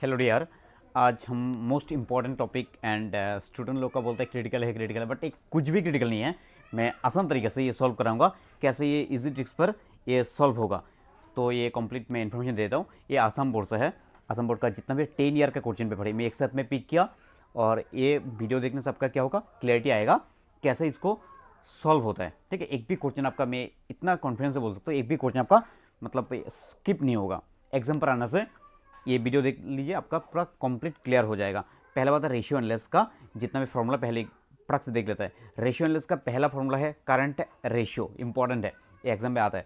Hello dear. आज हम most important topic and student लोग का बोलता है क्रिटिकल है बट एक कुछ भी क्रिटिकल नहीं है। मैं आसान तरीके से ये सॉल्व कराऊंगा, कैसे ये इजी ट्रिक्स पर ये सॉल्व होगा। तो ये कंप्लीट मैं इन्फॉर्मेशन देता हूँ। ये आसाम बोर्ड से है। आसाम बोर्ड का जितना भी 10 ईयर का क्वेश्चन पेपर है मैं एक साथ में पिक किया, और ये वीडियो देखने से आपका क्या होगा, क्लैरिटी आएगा कैसे इसको सॉल्व होता है। ठीक है, एक भी क्वेश्चन आपका, मैं इतना कॉन्फिडेंस से बोल सकता हूँ, एक भी क्वेश्चन आपका मतलब स्किप नहीं होगा। एग्जाम पर आने से ये वीडियो देख लीजिए, आपका पूरा कंप्लीट क्लियर हो जाएगा। पहला बात है रेशियो एनालिसिस का, जितना भी फॉर्मूला पहले फटक से देख लेता है। रेशियो एनालिसिस का पहला फॉर्मूला है करंट रेशियो, इंपॉर्टेंट है, ये एग्जाम में आता है।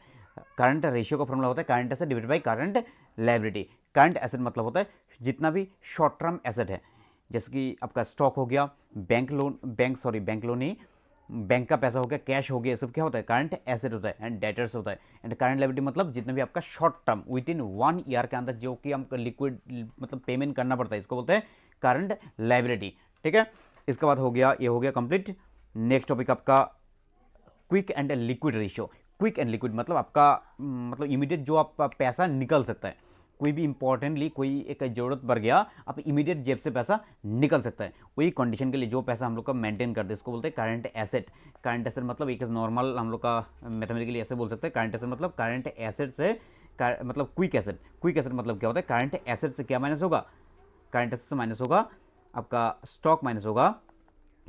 करंट रेशियो का फॉर्मूला होता है current asset divided by current liability. Current asset मतलब होता है जितना भी शॉर्ट टर्म एसेट है, जैसे कि आपका स्टॉक हो गया, बैंक लोन नहीं, बैंक का पैसा हो गया, कैश हो गया, ये सब क्या होता है, करंट एसेट होता है एंड डेटर्स होता है। एंड करंट लायबिलिटी मतलब जितना भी आपका short term with in 1 year के अंदर जो कि हमको लिक्विड मतलब पेमेंट करना पड़ता है, इसको बोलते हैं करंट लायबिलिटी। ठीक है, इसके बाद हो गया, ये हो गया कंप्लीट। नेक्स्ट टॉपिक आपका quick and liquid ratio. Quick and liquid मतलब आपका मतलब इमीडिएट जो आपका पैसा निकल सकता है, कोई भी इंपॉर्टेंटली कोई एक जरूरत पड़ गया, आप इमीडिएट जेब से पैसा निकल सकता है। वही कंडीशन के लिए जो पैसा हम लोग का मेंटेन करते हैं इसको बोलते हैं करंट एसेट। करंट एसेट मतलब एक नॉर्मल हम लोग का मैथमेटिकली ऐसे बोल सकते हैं, करंट एसेट मतलब करंट एसेट से मतलब क्विक एसेट। क्विक एसेट मतलब क्या होता है, करंट एसेट से क्या माइनस होगा, करंट एसेट से माइनस होगा आपका स्टॉक माइनस होगा,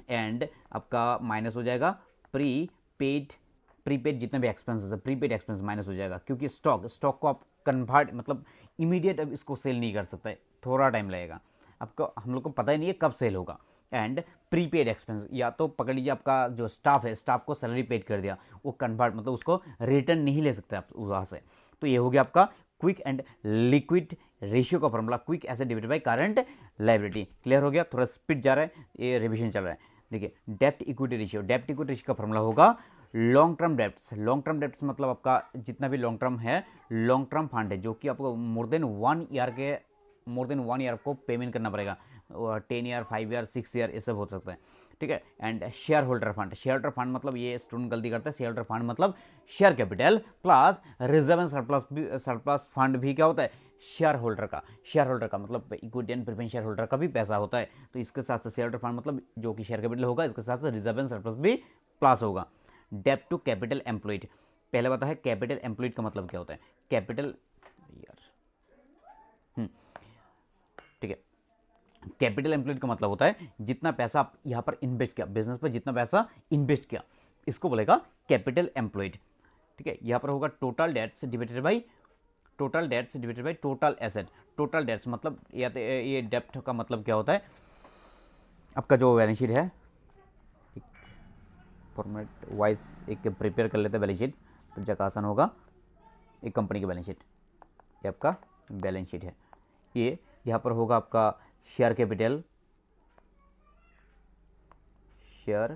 एंड आपका माइनस हो जाएगा प्रीपेड जितने भी एक्सपेंसेस है, प्रीपेड एक्सपेंस माइनस हो जाएगा, क्योंकि स्टॉक को आप कन्वर्ट मतलब इमीडिएट अब इसको सेल नहीं कर सकते, थोड़ा टाइम लगेगा आपको, हम लोग को पता ही नहीं है कब सेल होगा। एंड प्रीपेड एक्सपेंस, या तो पकड़ लीजिए आपका जो स्टाफ है, स्टाफ को सैलरी पेड कर दिया, वो कन्वर्ट मतलब उसको रिटर्न नहीं ले सकते आप वहाँ से। तो ये हो गया आपका क्विक एंड लिक्विड रेशियो का formula, quick asset divided by current liability. Clear हो गया, थोड़ा स्पीड जा रहा है, ये रिविजन चल रहा है। देखिए डेप्ट इक्विटी रेशियो, डेप्ट इक्विटी रेशियो का फॉर्मूला होगा long term debts. Long term debts मतलब आपका जितना भी लॉन्ग टर्म है, लॉन्ग टर्म फंड है जो कि आपको मोर देन 1 ईयर को पेमेंट करना पड़ेगा, 10 ईयर 5 ईयर 6 ईयर ये सब हो सकता है। ठीक है, and share holder fund, share holder fund मतलब ये स्टूडेंट गलती करता है, शेयर होल्डर फंड मतलब share capital plus reserve and surplus fund भी क्या होता है, शेयर होल्डर का। शेयर होल्डर का मतलब equity and preference share holder का भी पैसा होता है, तो इसके साथ साथ शेयर होल्डर फंड मतलब जो कि शेयर कैपिटल होगा, इसके साथ साथ रिजर्व एंड सरप्लस भी प्लस होगा। डेप्ट टू कैपिटल एम्प्लॉयड, पहले बता है कैपिटल एम्प्लॉयड का मतलब क्या होता है, कैपिटल यार ठीक है, कैपिटल एम्प्लॉयड का मतलब होता है जितना पैसा आप यहाँ पर इन्वेस्ट किया, बिजनेस पर जितना पैसा इन्वेस्ट किया, इसको बोलेगा कैपिटल एम्प्लॉयड। ठीक है, यहाँ पर होगा total debts divided by total asset. Total debts मतलब ये डेप्ट का मतलब क्या होता है, आपका जो बैलेंस शीट है, फॉर्मेट वाइज एक प्रिपेयर कर लेते हैं बैलेंस शीट, तो जगह आसान होगा। एक कंपनी की बैलेंस शीट, ये आपका बैलेंस शीट है। ये यहाँ पर होगा आपका शेयर कैपिटल, यहाँ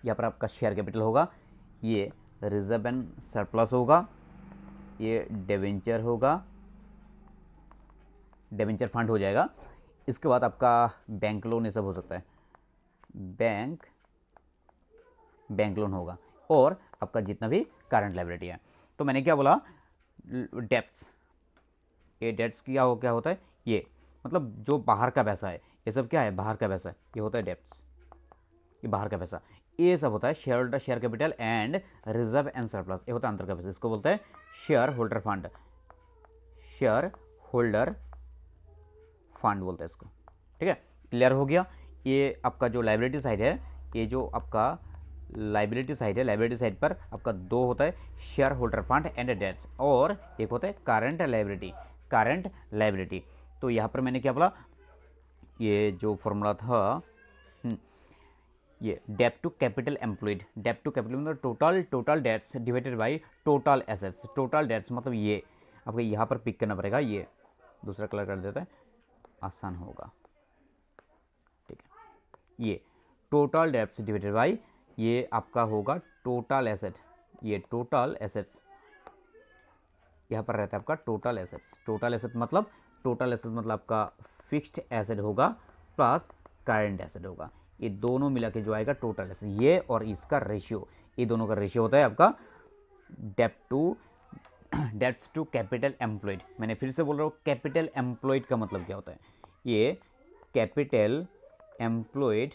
पर आपका शेयर कैपिटल होगा, ये रिजर्व एंड सरप्लस होगा, ये डिवेंचर होगा, डिवेंचर फंड हो जाएगा। इसके बाद आपका बैंक लोन ये सब हो सकता है, बैंक लोन होगा, और आपका जितना भी करंट लायबिलिटी है। तो मैंने क्या बोला, डेप्ट्स, ये डेट्स क्या होता है, ये मतलब जो बाहर का पैसा है, ये सब क्या है, बाहर का पैसा, ये होता है डेप्ट्स, ये बाहर का पैसा। ये सब होता है share holder, share capital and reserve and surplus, ये होता है अंतर का पैसा, इसको बोलते हैं share holder fund, share holder fund बोलते हैं इसको। ठीक है, क्लियर हो गया। ये आपका जो लायबिलिटी साइड है, ये जो आपका लायबिलिटी साइड है, लायबिलिटी साइड पर आपका दो होता है, share holder fund and debts, और एक होता है करंट लायबिलिटी। तो यहाँ पर मैंने क्या बोला, ये जो फॉर्मूला था, ये डेप्ट to capital employed, dept to capital मतलब total debts divided by total assets. Total debts मतलब ये आपको यहाँ पर पिक करना पड़ेगा, ये दूसरा कलर कर देता है, आसान होगा। ठीक है, ये टोटल डेट्स डिवाइडेड बाय, ये आपका होगा टोटल एसेट, ये टोटल एसेट्स यहाँ पर रहता है आपका टोटल एसेट्स। टोटल एसेट मतलब आपका फिक्स्ड एसेट होगा प्लस करंट एसेट होगा, ये दोनों मिला के जो आएगा टोटल एसेट, ये और इसका रेशियो, ये दोनों का रेशियो होता है आपका डेप्ट to debts to capital employed. मैंने फिर से बोल रहा हूँ, कैपिटल एम्प्लॉयड का मतलब क्या होता है? ये कैपिटल एम्प्लॉयड,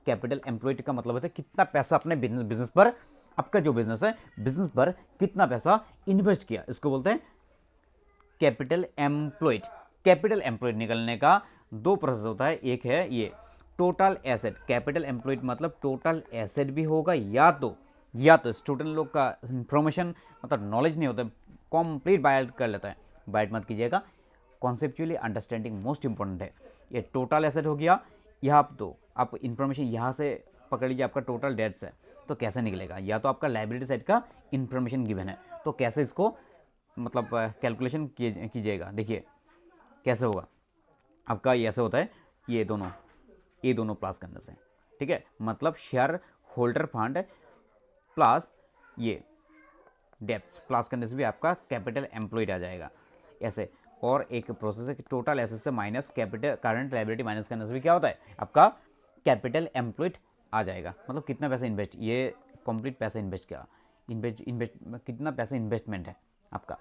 कैपिटल एम्प्लॉयड का मतलब होता है कितना पैसा अपने बिजनेस पर, आपका जो बिजनेस है बिजनेस पर कितना पैसा इन्वेस्ट किया, इसको बोलते हैं कैपिटल एम्प्लॉयड। कैपिटल एम्प्लॉयड निकलने का दो प्रोसेस होता है, एक है ये टोटल एसेट। कैपिटल एम्प्लॉयड मतलब टोटल एसेट भी होगा, या तो स्टूडेंट लोग का इंफॉर्मेशन मतलब नॉलेज नहीं होता, कंप्लीट बाइट कर लेता है, बाइट मत कीजिएगा, कॉन्सेप्चुअली अंडरस्टैंडिंग मोस्ट इंपॉर्टेंट है। ये टोटल एसेट हो गया, यहाँ तो आप इंफॉर्मेशन यहाँ से पकड़ लीजिए, आपका टोटल डेट्स है तो कैसे निकलेगा, या तो आपका लाइबिलिटी साइड का इंफॉर्मेशन गिवन है तो कैसे इसको मतलब कैलकुलेशन कीजिएगा। देखिए कैसे होगा आपका, ये ऐसे होता है, ये दोनों प्लस करने से, ठीक है, मतलब शेयर होल्डर फंड प्लस ये डेप्स प्लस करने से भी आपका कैपिटल एम्प्लॉयड आ जाएगा ऐसे। और एक प्रोसेस है कि टोटल एसेट से minus capital current liability minus करने से भी क्या होता है, आपका कैपिटल एम्प्लॉयड आ जाएगा, मतलब कितना पैसा इन्वेस्ट, ये कंप्लीट पैसा इन्वेस्ट किया, इन्वेस्ट कितना पैसा इन्वेस्टमेंट है आपका।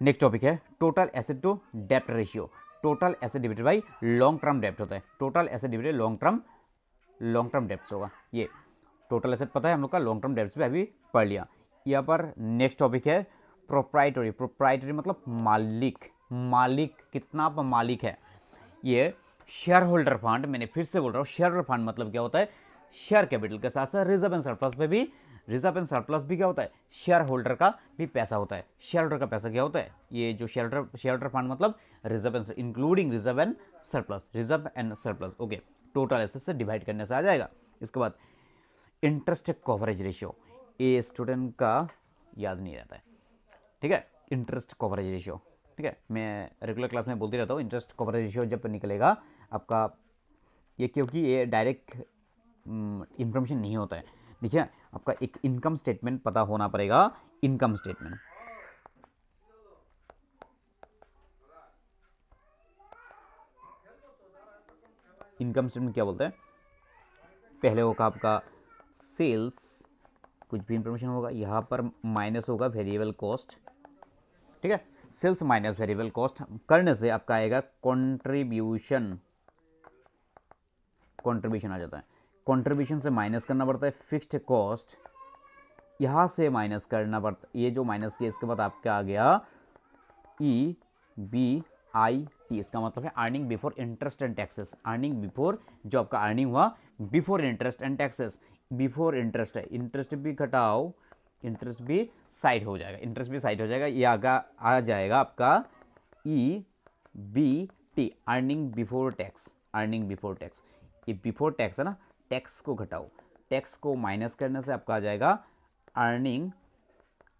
नेक्स्ट टॉपिक है total asset to dept ratio. Total asset divided by long term डेप्ट होता है, total asset divided long term डेप्ट होगा। ये टोटल एसेट पता है हम लोग का, लॉन्ग टर्म डेप्ट भी अभी पढ़ लिया। यहाँ पर नेक्स्ट टॉपिक है प्रोप्राइटरी। प्रोप्राइटरी मतलब मालिक कितना आप मालिक है। ये शेयर होल्डर फंड, मैंने फिर से बोल रहा हूँ, शेयर होल्डर फंड मतलब क्या होता है, शेयर कैपिटल के साथ साथ रिजर्व एंड सरप्लस पे भी, रिजर्व एंड सरप्लस भी क्या होता है, शेयर होल्डर का भी पैसा होता है। शेयर होल्डर का पैसा क्या होता है, ये जो शेयर होल्डर फंड मतलब reserve and including reserve and surplus, okay, total asset से डिवाइड करने से आ जाएगा। इसके बाद इंटरेस्ट कवरेज रेशियो, ये स्टूडेंट का याद नहीं रहता है, ठीक है, इंटरेस्ट कवरेज रेशियो, ठीक है, मैं रेगुलर क्लास में बोलते रहता हूँ, इंटरेस्ट कवरेज रेशियो जब निकलेगा आपका, ये क्योंकि ये डायरेक्ट इंफॉर्मेशन नहीं होता है। देखिए आपका एक इनकम स्टेटमेंट पता होना पड़ेगा, इनकम स्टेटमेंट, क्या बोलते हैं, पहले होगा आपका सेल्स, कुछ भी इंफॉर्मेशन होगा, यहाँ पर माइनस होगा वेरिएबल कॉस्ट, ठीक है, सेल्स माइनस वेरिएबल कॉस्ट करने से आपका आएगा कंट्रीब्यूशन आ जाता है। कंट्रीब्यूशन से माइनस करना पड़ता है फिक्स्ड कॉस्ट, यहाँ से माइनस करना पड़ता, ये जो माइनस किया इसके बाद आपका आ गया EBIT, इसका मतलब है earning before interest and taxes. Earning before, जो आपका अर्निंग हुआ before interest and taxes, before interest है, इंटरेस्ट भी घटाओ, इंटरेस्ट भी साइड हो जाएगा, ये आगा आ जाएगा आपका EBT, अर्निंग बिफोर टैक्स, ये बिफोर टैक्स है ना, टैक्स को घटाओ, टैक्स को माइनस करने से आपका आ जाएगा earning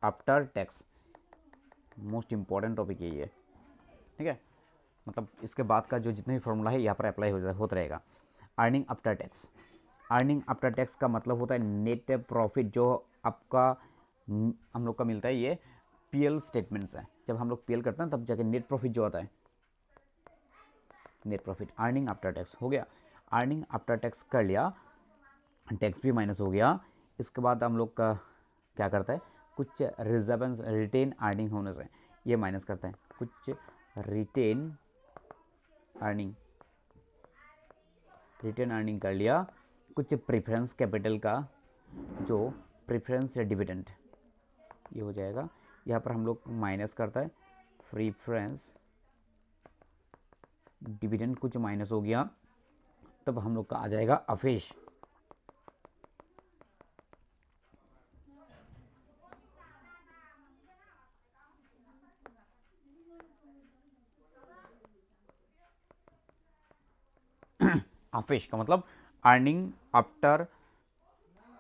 after tax. Most important topic यही है, ठीक है, मतलब इसके बाद का जो जितना भी फॉर्मूला है यहाँ पर अप्लाई होता रहेगा। Earning after tax, earning after tax का मतलब होता है नेट प्रॉफिट, जो आपका हम लोग का मिलता है, ये PL स्टेटमेंट्स है, जब हम लोग PL करते हैं तब जाके नेट प्रॉफिट जो आता है, net profit, earning after tax हो गया। अर्निंग आफ्टर टैक्स कर लिया, टैक्स भी माइनस हो गया। इसके बाद हम लोग का क्या करता है, कुछ रिजर्व एंड रिटेन अर्निंग होने से ये माइनस करता है, कुछ रिटेन अर्निंग कर लिया, कुछ प्रेफरेंस कैपिटल का जो प्रेफरेंस या डिविडेंड ये हो जाएगा, यहाँ पर हम लोग माइनस करता है प्रेफरेंस डिविडेंड, कुछ माइनस हो गया, तब हम लोग का आ जाएगा अफेश। अफेश का मतलब earning after,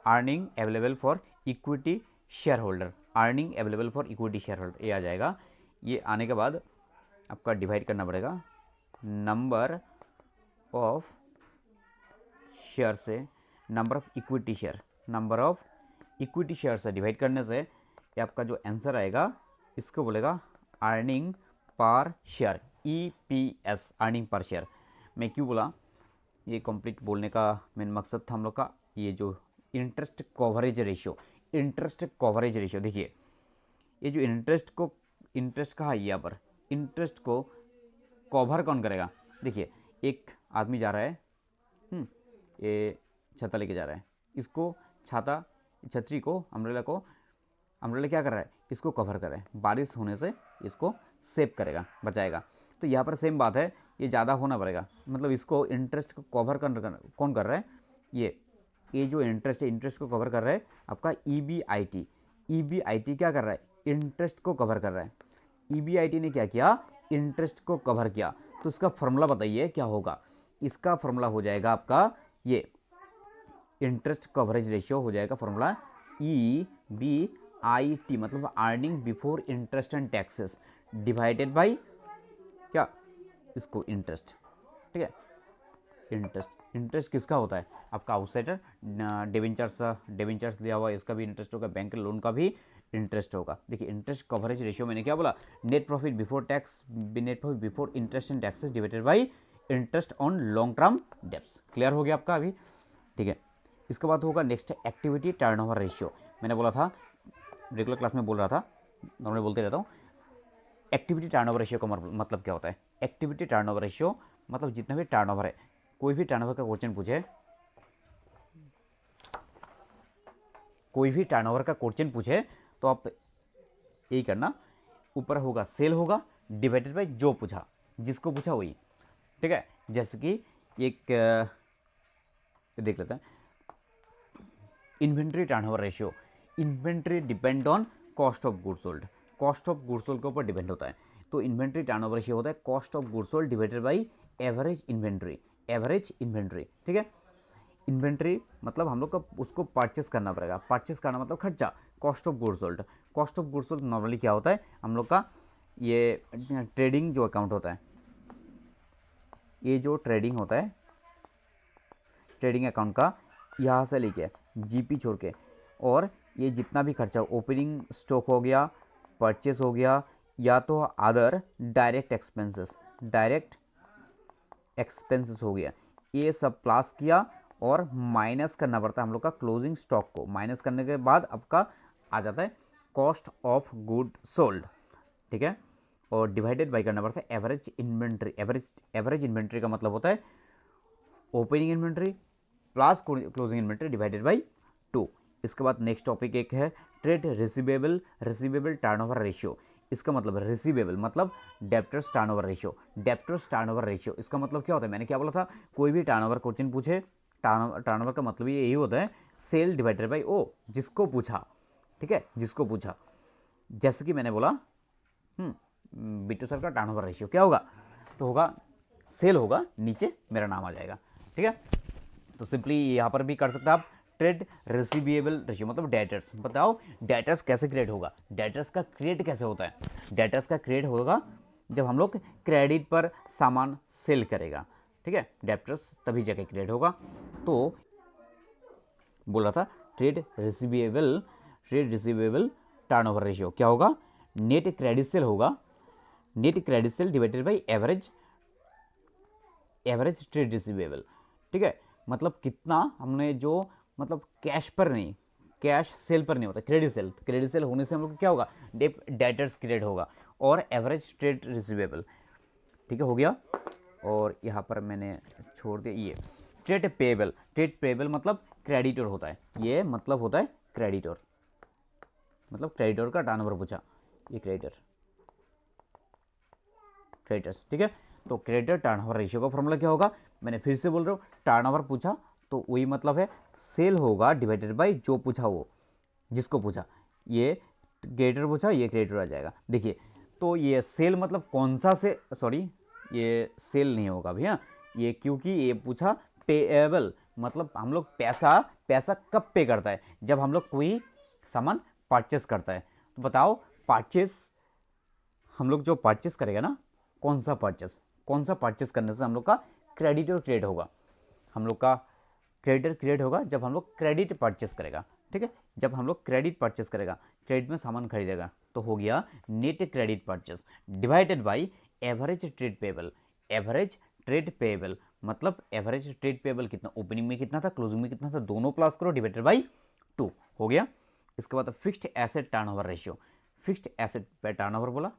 earning available for equity share holder, earning available for equity share holder, ये आ जाएगा। ये आने के बाद आपका डिवाइड करना पड़ेगा नंबर ऑफ शेयर से, नंबर ऑफ इक्विटी शेयर से डिवाइड करने से ये आपका जो आंसर आएगा इसको बोलेगा earning per share, EPS, earning per share. मैं क्यों बोला, ये कंप्लीट बोलने का मेन मकसद था हम लोग का, ये जो interest coverage ratio, interest coverage ratio. देखिए ये जो इंटरेस्ट कहा है यहाँ पर, इंटरेस्ट को कवर कौन करेगा? देखिए एक आदमी जा रहा है, ये छाता लेके जा रहा है, इसको छाता छतरी को अम्ब्रेला क्या कर रहा है? इसको कवर कर रहा है, बारिश होने से इसको सेव करेगा, बचाएगा। तो यहाँ पर सेम बात है, ये ज़्यादा होना पड़ेगा, मतलब इसको इंटरेस्ट को कवर कौन कर रहा है? ये जो इंटरेस्ट है, इंटरेस्ट को कवर कर रहा है आपका EBIT। EBIT क्या कर रहा है? इंटरेस्ट को कवर कर रहा है। EBIT ने क्या किया? इंटरेस्ट को कवर किया। तो इसका फॉर्मूला बताइए क्या होगा? इसका फॉर्मूला हो जाएगा आपका ये इंटरेस्ट कवरेज रेशियो हो जाएगा फॉर्मूला EBIT, मतलब earning before interest and taxes divided by क्या? इसको इंटरेस्ट, ठीक है। इंटरेस्ट किसका होता है? आपका आउटसाइडर डिवेंचर्स दिया हुआ है, इसका भी इंटरेस्ट होगा, बैंक लोन का भी इंटरेस्ट होगा। देखिए इंटरेस्ट कवरेज रेशियो मैंने क्या बोला? Net profit before interest and taxes divided by interest on long term debts. Clear हो गया आपका अभी? ठीक है। इसके बाद होगा नेक्स्ट एक्टिविटी टर्नओवर रेशियो। मैंने बोला था, रेगुलर क्लास में बोल रहा था, नॉर्मली बोलते रहता हूँ। एक्टिविटी टर्नओवर रेशियो का मतलब क्या होता है? एक्टिविटी टर्नओवर रेशियो मतलब जितना भी टर्नओवर है, कोई भी टर्नओवर का क्वेश्चन पूछे, तो आप यही करना, ऊपर होगा सेल होगा डिवाइडेड बाय जो पूछा, जिसको पूछा वही, ठीक है। जैसे कि एक देख लेते हैं, inventory turnover ratio. Inventory depend on cost of goods sold, cost of goods sold के ऊपर डिपेंड होता है। तो इन्वेंट्री टर्नओवर रेशियो होता है cost of goods sold divided by average inventory, ठीक है। इन्वेंट्री मतलब हम लोग का उसको परचेस करना पड़ेगा, परचेस करना मतलब खर्चा, cost of goods sold. Cost of goods sold normally क्या होता है हम लोग का? ये ट्रेडिंग जो अकाउंट होता है, ये जो ट्रेडिंग होता है, ट्रेडिंग अकाउंट का यहाँ से लेके जीपी छोड़ के, और ये जितना भी खर्चा, ओपनिंग स्टॉक हो गया, परचेस हो गया, या तो अदर डायरेक्ट एक्सपेंसेस हो गया, ये सब प्लस किया और माइनस करना पड़ता है हम लोग का क्लोजिंग स्टॉक को। माइनस करने के बाद आपका आ जाता है कॉस्ट ऑफ गुड सोल्ड, ठीक है। और डिवाइडेड बाय करना पड़ता है एवरेज इन्वेंट्री। एवरेज इन्वेंट्री का मतलब होता है opening inventory plus closing inventory divided by 2। इसके बाद नेक्स्ट टॉपिक एक है ट्रेड रिसीवेबल टर्नओवर रेशियो। इसका मतलब रिसीवेबल मतलब डेप्टर्स टर्नओवर रेशियो। इसका मतलब क्या होता है? मैंने क्या बोला था? कोई भी टर्नओवर क्वेश्चन पूछे, टर्नओवर का मतलब यही होता है सेल डिवाइडेड बाय ओ, जिसको पूछा, ठीक है, जिसको पूछा। जैसे कि मैंने बोला बिट्टू सर का टर्नओवर रेशियो क्या होगा? तो होगा सेल होगा, नीचे मेरा नाम आ जाएगा, ठीक है। तो सिंपली यहाँ पर भी कर सकते हैं आप ट्रेड रिसीवेबल रेशियो मतलब डेटर्स। बताओ डेटर्स कैसे क्रिएट होगा? डेटर्स का क्रिएट कैसे होता है? डेटर्स का क्रिएट होगा जब हम लोग क्रेडिट पर सामान सेल करेगा, ठीक है। डेटर्स तभी जाके क्रिएट होगा। तो बोला था ट्रेड रिसीवेबल टर्नओवर रेशियो क्या होगा? नेट क्रेडिट सेल होगा, net credit sale divided by average trade receivable, ठीक है। मतलब कितना हमने जो, मतलब कैश पर नहीं, कैश सेल पर नहीं होता, क्रेडिट सेल होने से हम लोग क्या होगा? डेटर्स क्रिएट होगा और एवरेज ट्रेड रिसीवेबल, ठीक है, हो गया। और यहाँ पर मैंने छोड़ दिया ये ट्रेड पेएबल मतलब क्रेडिटर होता है, ये मतलब होता है क्रेडिटर, मतलब क्रेडिटर का टर्नओवर पूछा, ये क्रेडिटर्स, ठीक है। तो क्रेडिटर टर्नओवर रेशियो का फॉर्मूला क्या होगा? मैंने फिर से बोल रहा हूँ, टर्नओवर पूछा तो वही मतलब है सेल होगा डिवाइडेड बाय जो पूछा वो, जिसको पूछा। ये क्रेडिटर पूछा, ये क्रेडिटर आ जाएगा। देखिए तो ये सेल मतलब कौन सा से, सॉरी ये सेल नहीं होगा भैया, ये क्योंकि ये पूछा पेएबल मतलब हम लोग पैसा कब पे करता है? जब हम लोग कोई सामान परचेस करता है। तो बताओ परचेस, हम लोग जो परचेस करेगा ना, कौन सा परचेस करने से हम लोग का क्रेडिटर क्रिएट होगा? हम लोग का क्रेडिटर क्रिएट होगा जब हम लोग क्रेडिट परचेस करेगा, ठीक है। जब हम लोग क्रेडिट परचेस करेगा, क्रेडिट में सामान खरीदेगा, तो हो गया net credit purchase divided by average trade payable मतलब एवरेज ट्रेड पेएबल कितना, ओपनिंग में कितना था, क्लोजिंग में कितना था, दोनों प्लस करो डिवाइडेड बाय 2, हो गया। इसके बाद fixed asset turnover ratio, fixed asset पे टर्नओवर बोला,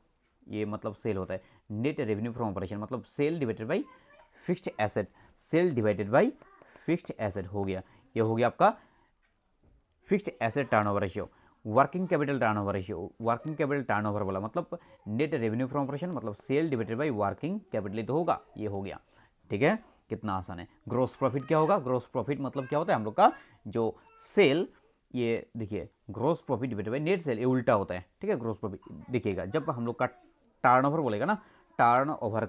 ये मतलब सेल होता है। नेट रेवेन्यू फ्रॉम ऑपरेशन मतलब sale divided by fixed asset, sale divided by fixed asset हो गया, ये हो गया आपका fixed asset turnover ratio. Working capital turnover ratio, working capital turnover बोला मतलब नेट रेवेन्यू फ्रॉम ऑपरेशन मतलब sale divided by working capital तो होगा, ये हो गया। ठीक है, कितना आसान है। ग्रोस प्रॉफिट क्या होगा, ग्रोस प्रॉफिट मतलब क्या होता है हम लोग का जो सेल, ये देखिए gross profit divided by net sale, ये उल्टा होता है। ठीक है, ग्रोस प्रॉफिट देखिएगा जब हम लोग का टर्नओवर बोलेगा ना, टर्नओवर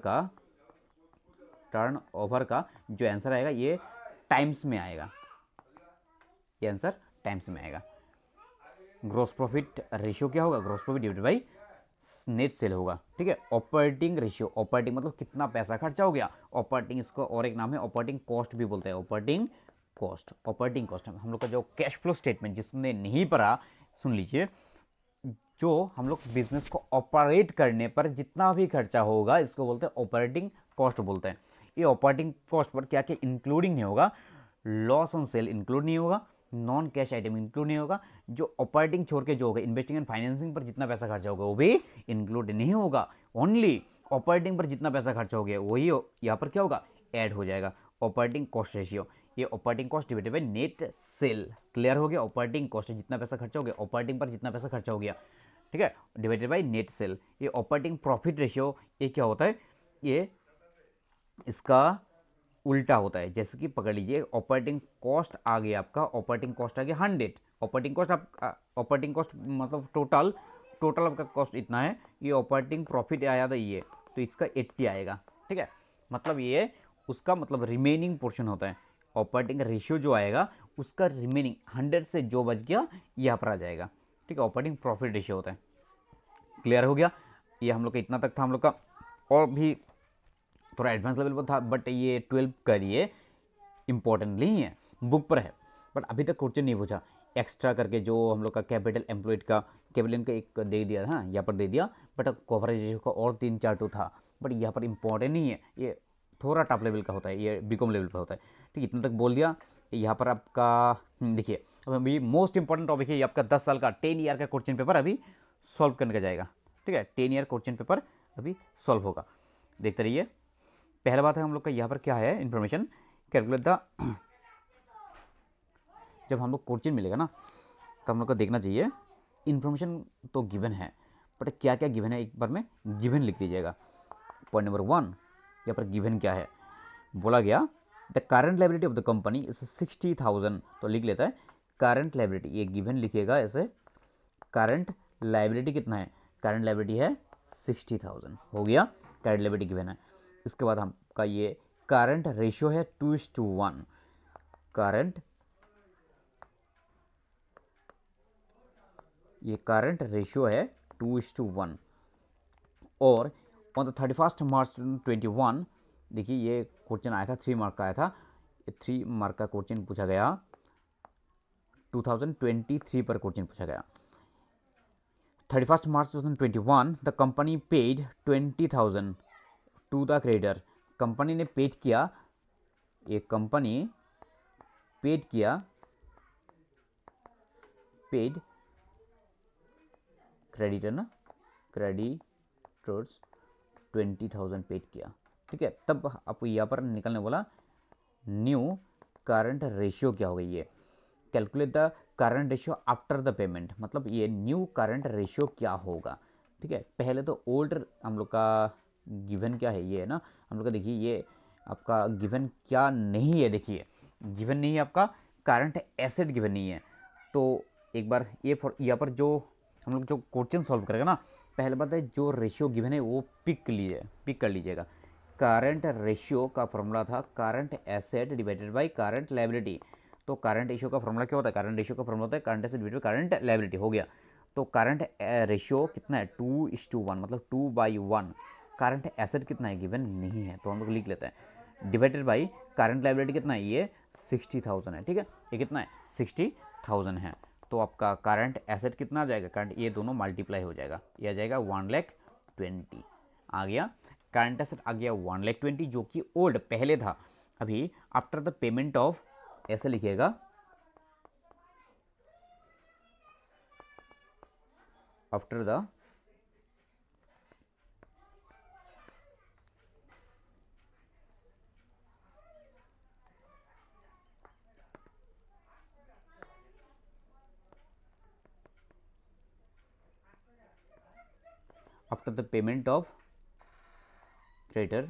का जो आंसर आएगा ये टाइम्स में आएगा, ये आंसर टाइम्स में आएगा। ग्रोस प्रॉफिट रेशियो क्या होगा, gross profit divided by net sale होगा। ठीक है, ऑपरेटिंग रेशियो, ऑपरेटिंग मतलब कितना पैसा खर्चा हो गया, ऑपरेटिंग इसको और एक नाम है ऑपरेटिंग कॉस्ट भी बोलते हैं, ऑपरेटिंग कॉस्ट। ऑपरेटिंग कॉस्ट हम लोग का जो कैश फ्लो स्टेटमेंट, जिसने नहीं पढ़ा सुन लीजिए, जो हम लोग बिजनेस को ऑपरेट करने पर जितना भी खर्चा होगा इसको बोलते हैं ऑपरेटिंग कॉस्ट बोलते हैं। ये ऑपरेटिंग कॉस्ट पर क्या क्या इंक्लूडिंग नहीं होगा, लॉस ऑन सेल इंक्लूड नहीं होगा, नॉन कैश आइटम इंक्लूड नहीं होगा, जो ऑपरेटिंग छोड़ के जो होगा इन्वेस्टिंग एंड फाइनेंसिंग पर जितना पैसा खर्चा होगा वो भी इंक्लूड नहीं होगा। ओनली ऑपरेटिंग पर जितना पैसा खर्चा हो गया वही यहाँ पर क्या होगा, ऐड हो जाएगा। ऑपरेटिंग कॉस्ट रेशियो, ये operating cost divided by net cell, clear हो गया। ऑपरेटिंग कॉस्ट जितना पैसा खर्चा हो गया, ऑपरेटिंग पर जितना पैसा खर्चा हो गया, ठीक है, डिवाइडेड बाय नेट सेल। ये ऑपरेटिंग प्रॉफिट रेशियो, ये क्या होता है, ये इसका उल्टा होता है। जैसे कि पकड़ लीजिए ऑपरेटिंग कॉस्ट आ गया आपका, ऑपरेटिंग कॉस्ट आ गया 100, ऑपरेटिंग कॉस्ट आप ऑपरेटिंग कॉस्ट मतलब टोटल आपका कॉस्ट इतना है, ये ऑपरेटिंग प्रॉफिट आया था ये, तो इसका 80 आएगा। ठीक है, मतलब ये उसका मतलब रिमेनिंग पोर्शन होता है। ऑपरेटिंग रेशियो जो आएगा उसका रिमेनिंग 100 से जो बच गया यहाँ पर आ जाएगा। ठीक है, ऑपरेटिंग प्रॉफिट रेशियो होता है। क्लियर हो गया, ये हम लोग का इतना तक था हम लोग का, और भी थोड़ा एडवांस लेवल पर था, बट ये 12 का लिए इंपॉर्टेंट नहीं है, बुक पर है, बट अभी तक क्वेश्चन नहीं पूछा। एक्स्ट्रा करके जो हम लोग का कैपिटल एम्प्लॉयड का कैपिटल का एक दे दिया था, यहाँ पर दे दिया, बट कवरेज रेशियो का और 3-4 था, बट यहाँ पर इंपॉर्टेंट नहीं है, ये थोड़ा टॉप लेवल का होता है, ये बीकॉम लेवल पर होता है। ठीक, इतना तक बोल दिया। यहाँ पर आपका देखिए अब अभी मोस्ट इंपॉर्टेंट टॉपिक है, ये आपका 10 साल का 10 ईयर का क्वेश्चन पेपर अभी सॉल्व करने का जाएगा। ठीक है, 10 ईयर क्वेश्चन पेपर अभी सॉल्व होगा, देखते रहिए। पहला बात है हम लोग का यहाँ पर क्या है इन्फॉर्मेशन, कैलकुलेट द, जब हम लोग क्वेश्चन मिलेगा ना तो हम लोग को देखना चाहिए इन्फॉर्मेशन तो गिवन है, बट क्या क्या गिवन है एक बार में गिवन लिख लीजिएगा। पॉइंट नंबर 1 यहाँ पर गिवन क्या है, बोला गया the current liability of the company is 60,000, तो लिख लेता है करंट लायबिलिटी, ये गिवन लिखिएगा ऐसे, करंट लायबिलिटी कितना है, करंट लायबिलिटी है 60,000, हो गया, करंट लायबिलिटी गिवन है। इसके बाद हमका ये करंट रेशियो है 2:1, करंट, ये करंट रेशियो है 2:1, और ऑन द 31 मार्च 2021, देखिए ये क्वेश्चन आया था 3 मार्क का आया था, 3 मार्क का क्वेश्चन पूछा गया, 2023 पर क्वेश्चन पूछा गया। 31 March 2021 the company paid 20,000 to the creditor, company ने पेड किया, ये कंपनी पेड किया, पेड क्रेडिटर ना, क्रेडिटर्स 20,000 पेड किया। ठीक है, तब आपको यहाँ पर निकलने बोला न्यू करंट रेशियो क्या होगा, ये calculate the current ratio after the payment, मतलब ये न्यू करंट रेशियो क्या होगा। ठीक है, पहले तो ओल्ड हम लोग का गिवन क्या है, ये है ना हम लोग का, देखिए ये आपका गिवन क्या नहीं है, देखिए गिवन नहीं है आपका, करंट एसेट गिवन नहीं है। तो एक बार ये यहाँ पर जो हम लोग जो क्वेश्चन सॉल्व करेगा ना, पहले बात है जो रेशियो गिवन है वो पिक कर लीजिएगा। करंट रेशियो का फॉर्मूला था current asset divided by current liability, तो करंट रेशियो का फॉर्मूला क्या होता है, करंट रेशियो का फॉर्मूला होता है current asset divided by current liability, हो गया। तो करंट रेशियो कितना है 2:1, मतलब 2/1, करंट एसेट कितना है गिवन नहीं है, तो हम लोग लिख लेते हैं डिवाइडेड बाई करंट लायबिलिटी कितना है, ये 60,000 है। ठीक है, ये कितना है 60,000 है, तो आपका करंट एसेट कितना आ जाएगा, करंट ये दोनों मल्टीप्लाई हो जाएगा, ये आ जाएगा 1,20,000 आ गया। करंट एसेट आ गया 1,20,000 जो कि ओल्ड पहले था। अभी आफ्टर द पेमेंट ऑफ, ऐसे लिखिएगा after the payment of creditor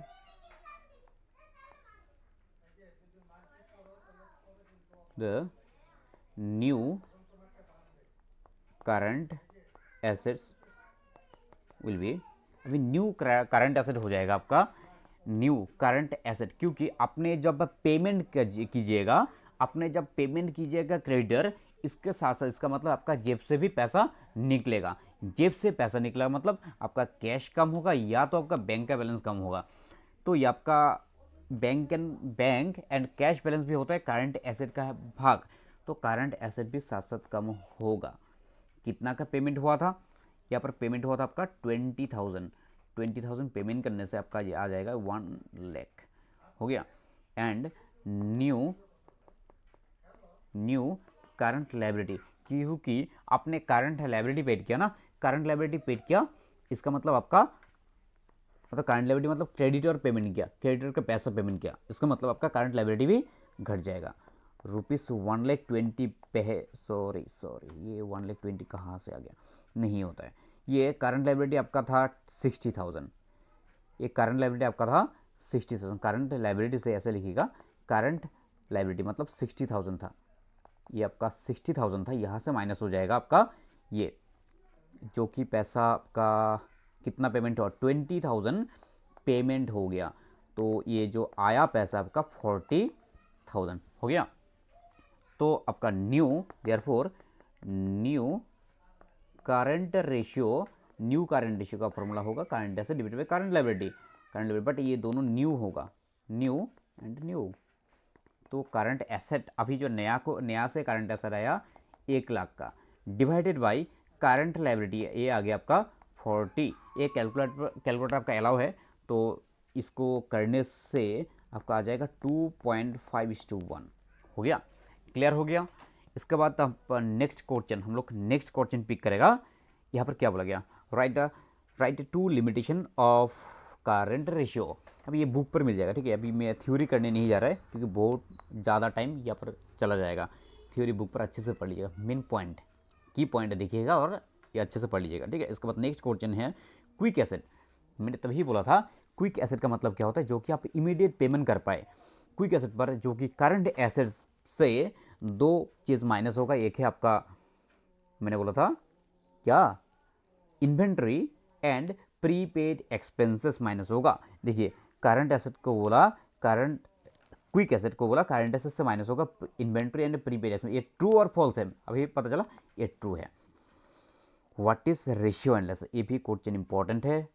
the new current assets will be, अभी न्यू करंट एसेट हो जाएगा आपका न्यू करंट एसेट, क्योंकि आपने जब पेमेंट कीजिएगा, आपने जब पेमेंट कीजिएगा क्रेडिटर, इसके साथ साथ इसका मतलब आपका जेब से भी पैसा निकलेगा। जेब से पैसा निकलेगा मतलब आपका कैश कम होगा या तो आपका बैंक का बैलेंस कम होगा। तो ये आपका बैंक एंड कैश बैलेंस भी होता है करंट एसेट का भाग, तो करंट एसेट भी साथ साथ कम होगा। कितना का पेमेंट हुआ था, यहाँ पर पेमेंट हुआ था आपका 20,000 पेमेंट करने से आपका ये आ जाएगा 1 लाख हो गया। एंड न्यू करंट लायबिलिटी, क्योंकि आपने करंट लायबिलिटी पेड किया ना, करंट लायबिलिटी पेड किया, इसका मतलब आपका मतलब करंट लायबिलिटी मतलब क्रेडिटर पेमेंट किया, क्रेडिटर का पैसा पेमेंट किया, इसका मतलब आपका करंट लायबिलिटी भी घट जाएगा। ₹1,20,000 पे है, सॉरी ये 1,20,000 कहाँ से आ गया, नहीं होता है। ये करंट लायबिलिटी आपका था 60,000, ये करंट लायबिलिटी आपका था 60,000। करंट लायबिलिटी से ऐसे लिखिएगा, करंट लायबिलिटी मतलब 60,000 था, ये आपका 60,000 था, यहाँ से माइनस हो जाएगा आपका ये जो कि पैसा आपका कितना पेमेंट हुआ 20,000 पेमेंट हो गया, तो ये जो आया पैसा आपका 40,000 हो गया। तो आपका new therefore new current ratio का फॉर्मूला होगा current asset divided by current liability, but ये दोनों न्यू होगा, न्यू एंड न्यू। तो करंट एसेट अभी जो नया से करंट एसेट आया 1 लाख का, डिवाइडेड बाय करंट लायबिलिटी ये आ गया आपका 40। ये कैलकुलेटर आपका अलाउ है, तो इसको करने से आपका आ जाएगा 2.5:1 हो गया। क्लियर हो गया। इसके बाद नेक्स्ट क्वेश्चन हम लोग पिक करेगा। यहाँ पर क्या बोला गया, right 2 limitation of current ratio. अभी ये बुक पर मिल जाएगा, ठीक है। अभी मैं थ्योरी करने नहीं जा रहा है क्योंकि बहुत ज़्यादा टाइम यहाँ पर चला जाएगा। थ्योरी बुक पर अच्छे से पढ़ लीजिएगा, मेन पॉइंट की पॉइंट देखिएगा और ये अच्छे से पढ़ लीजिएगा, ठीक है। इसके बाद नेक्स्ट क्वेश्चन है क्विक एसेट। मैंने तभी बोला था क्विक एसेट का मतलब क्या होता है, जो कि आप इमीडिएट पेमेंट कर पाए। क्विक एसेट पर जो कि करंट एसेट से 2 चीज़ माइनस होगा, एक है आपका मैंने बोला था क्या inventory and prepaid expenses minus होगा। देखिए करंट एसेट को बोला क्विक एसेट को बोला करंट एसेट से माइनस होगा इन्वेंट्री एंड प्रीपेड एक्सपेंस। ये ट्रू और फॉल्स है, अभी पता चला ये ट्रू है। व्हाट इज रेशियो एनालिसिस, ये भी क्वेश्चन इंपॉर्टेंट है।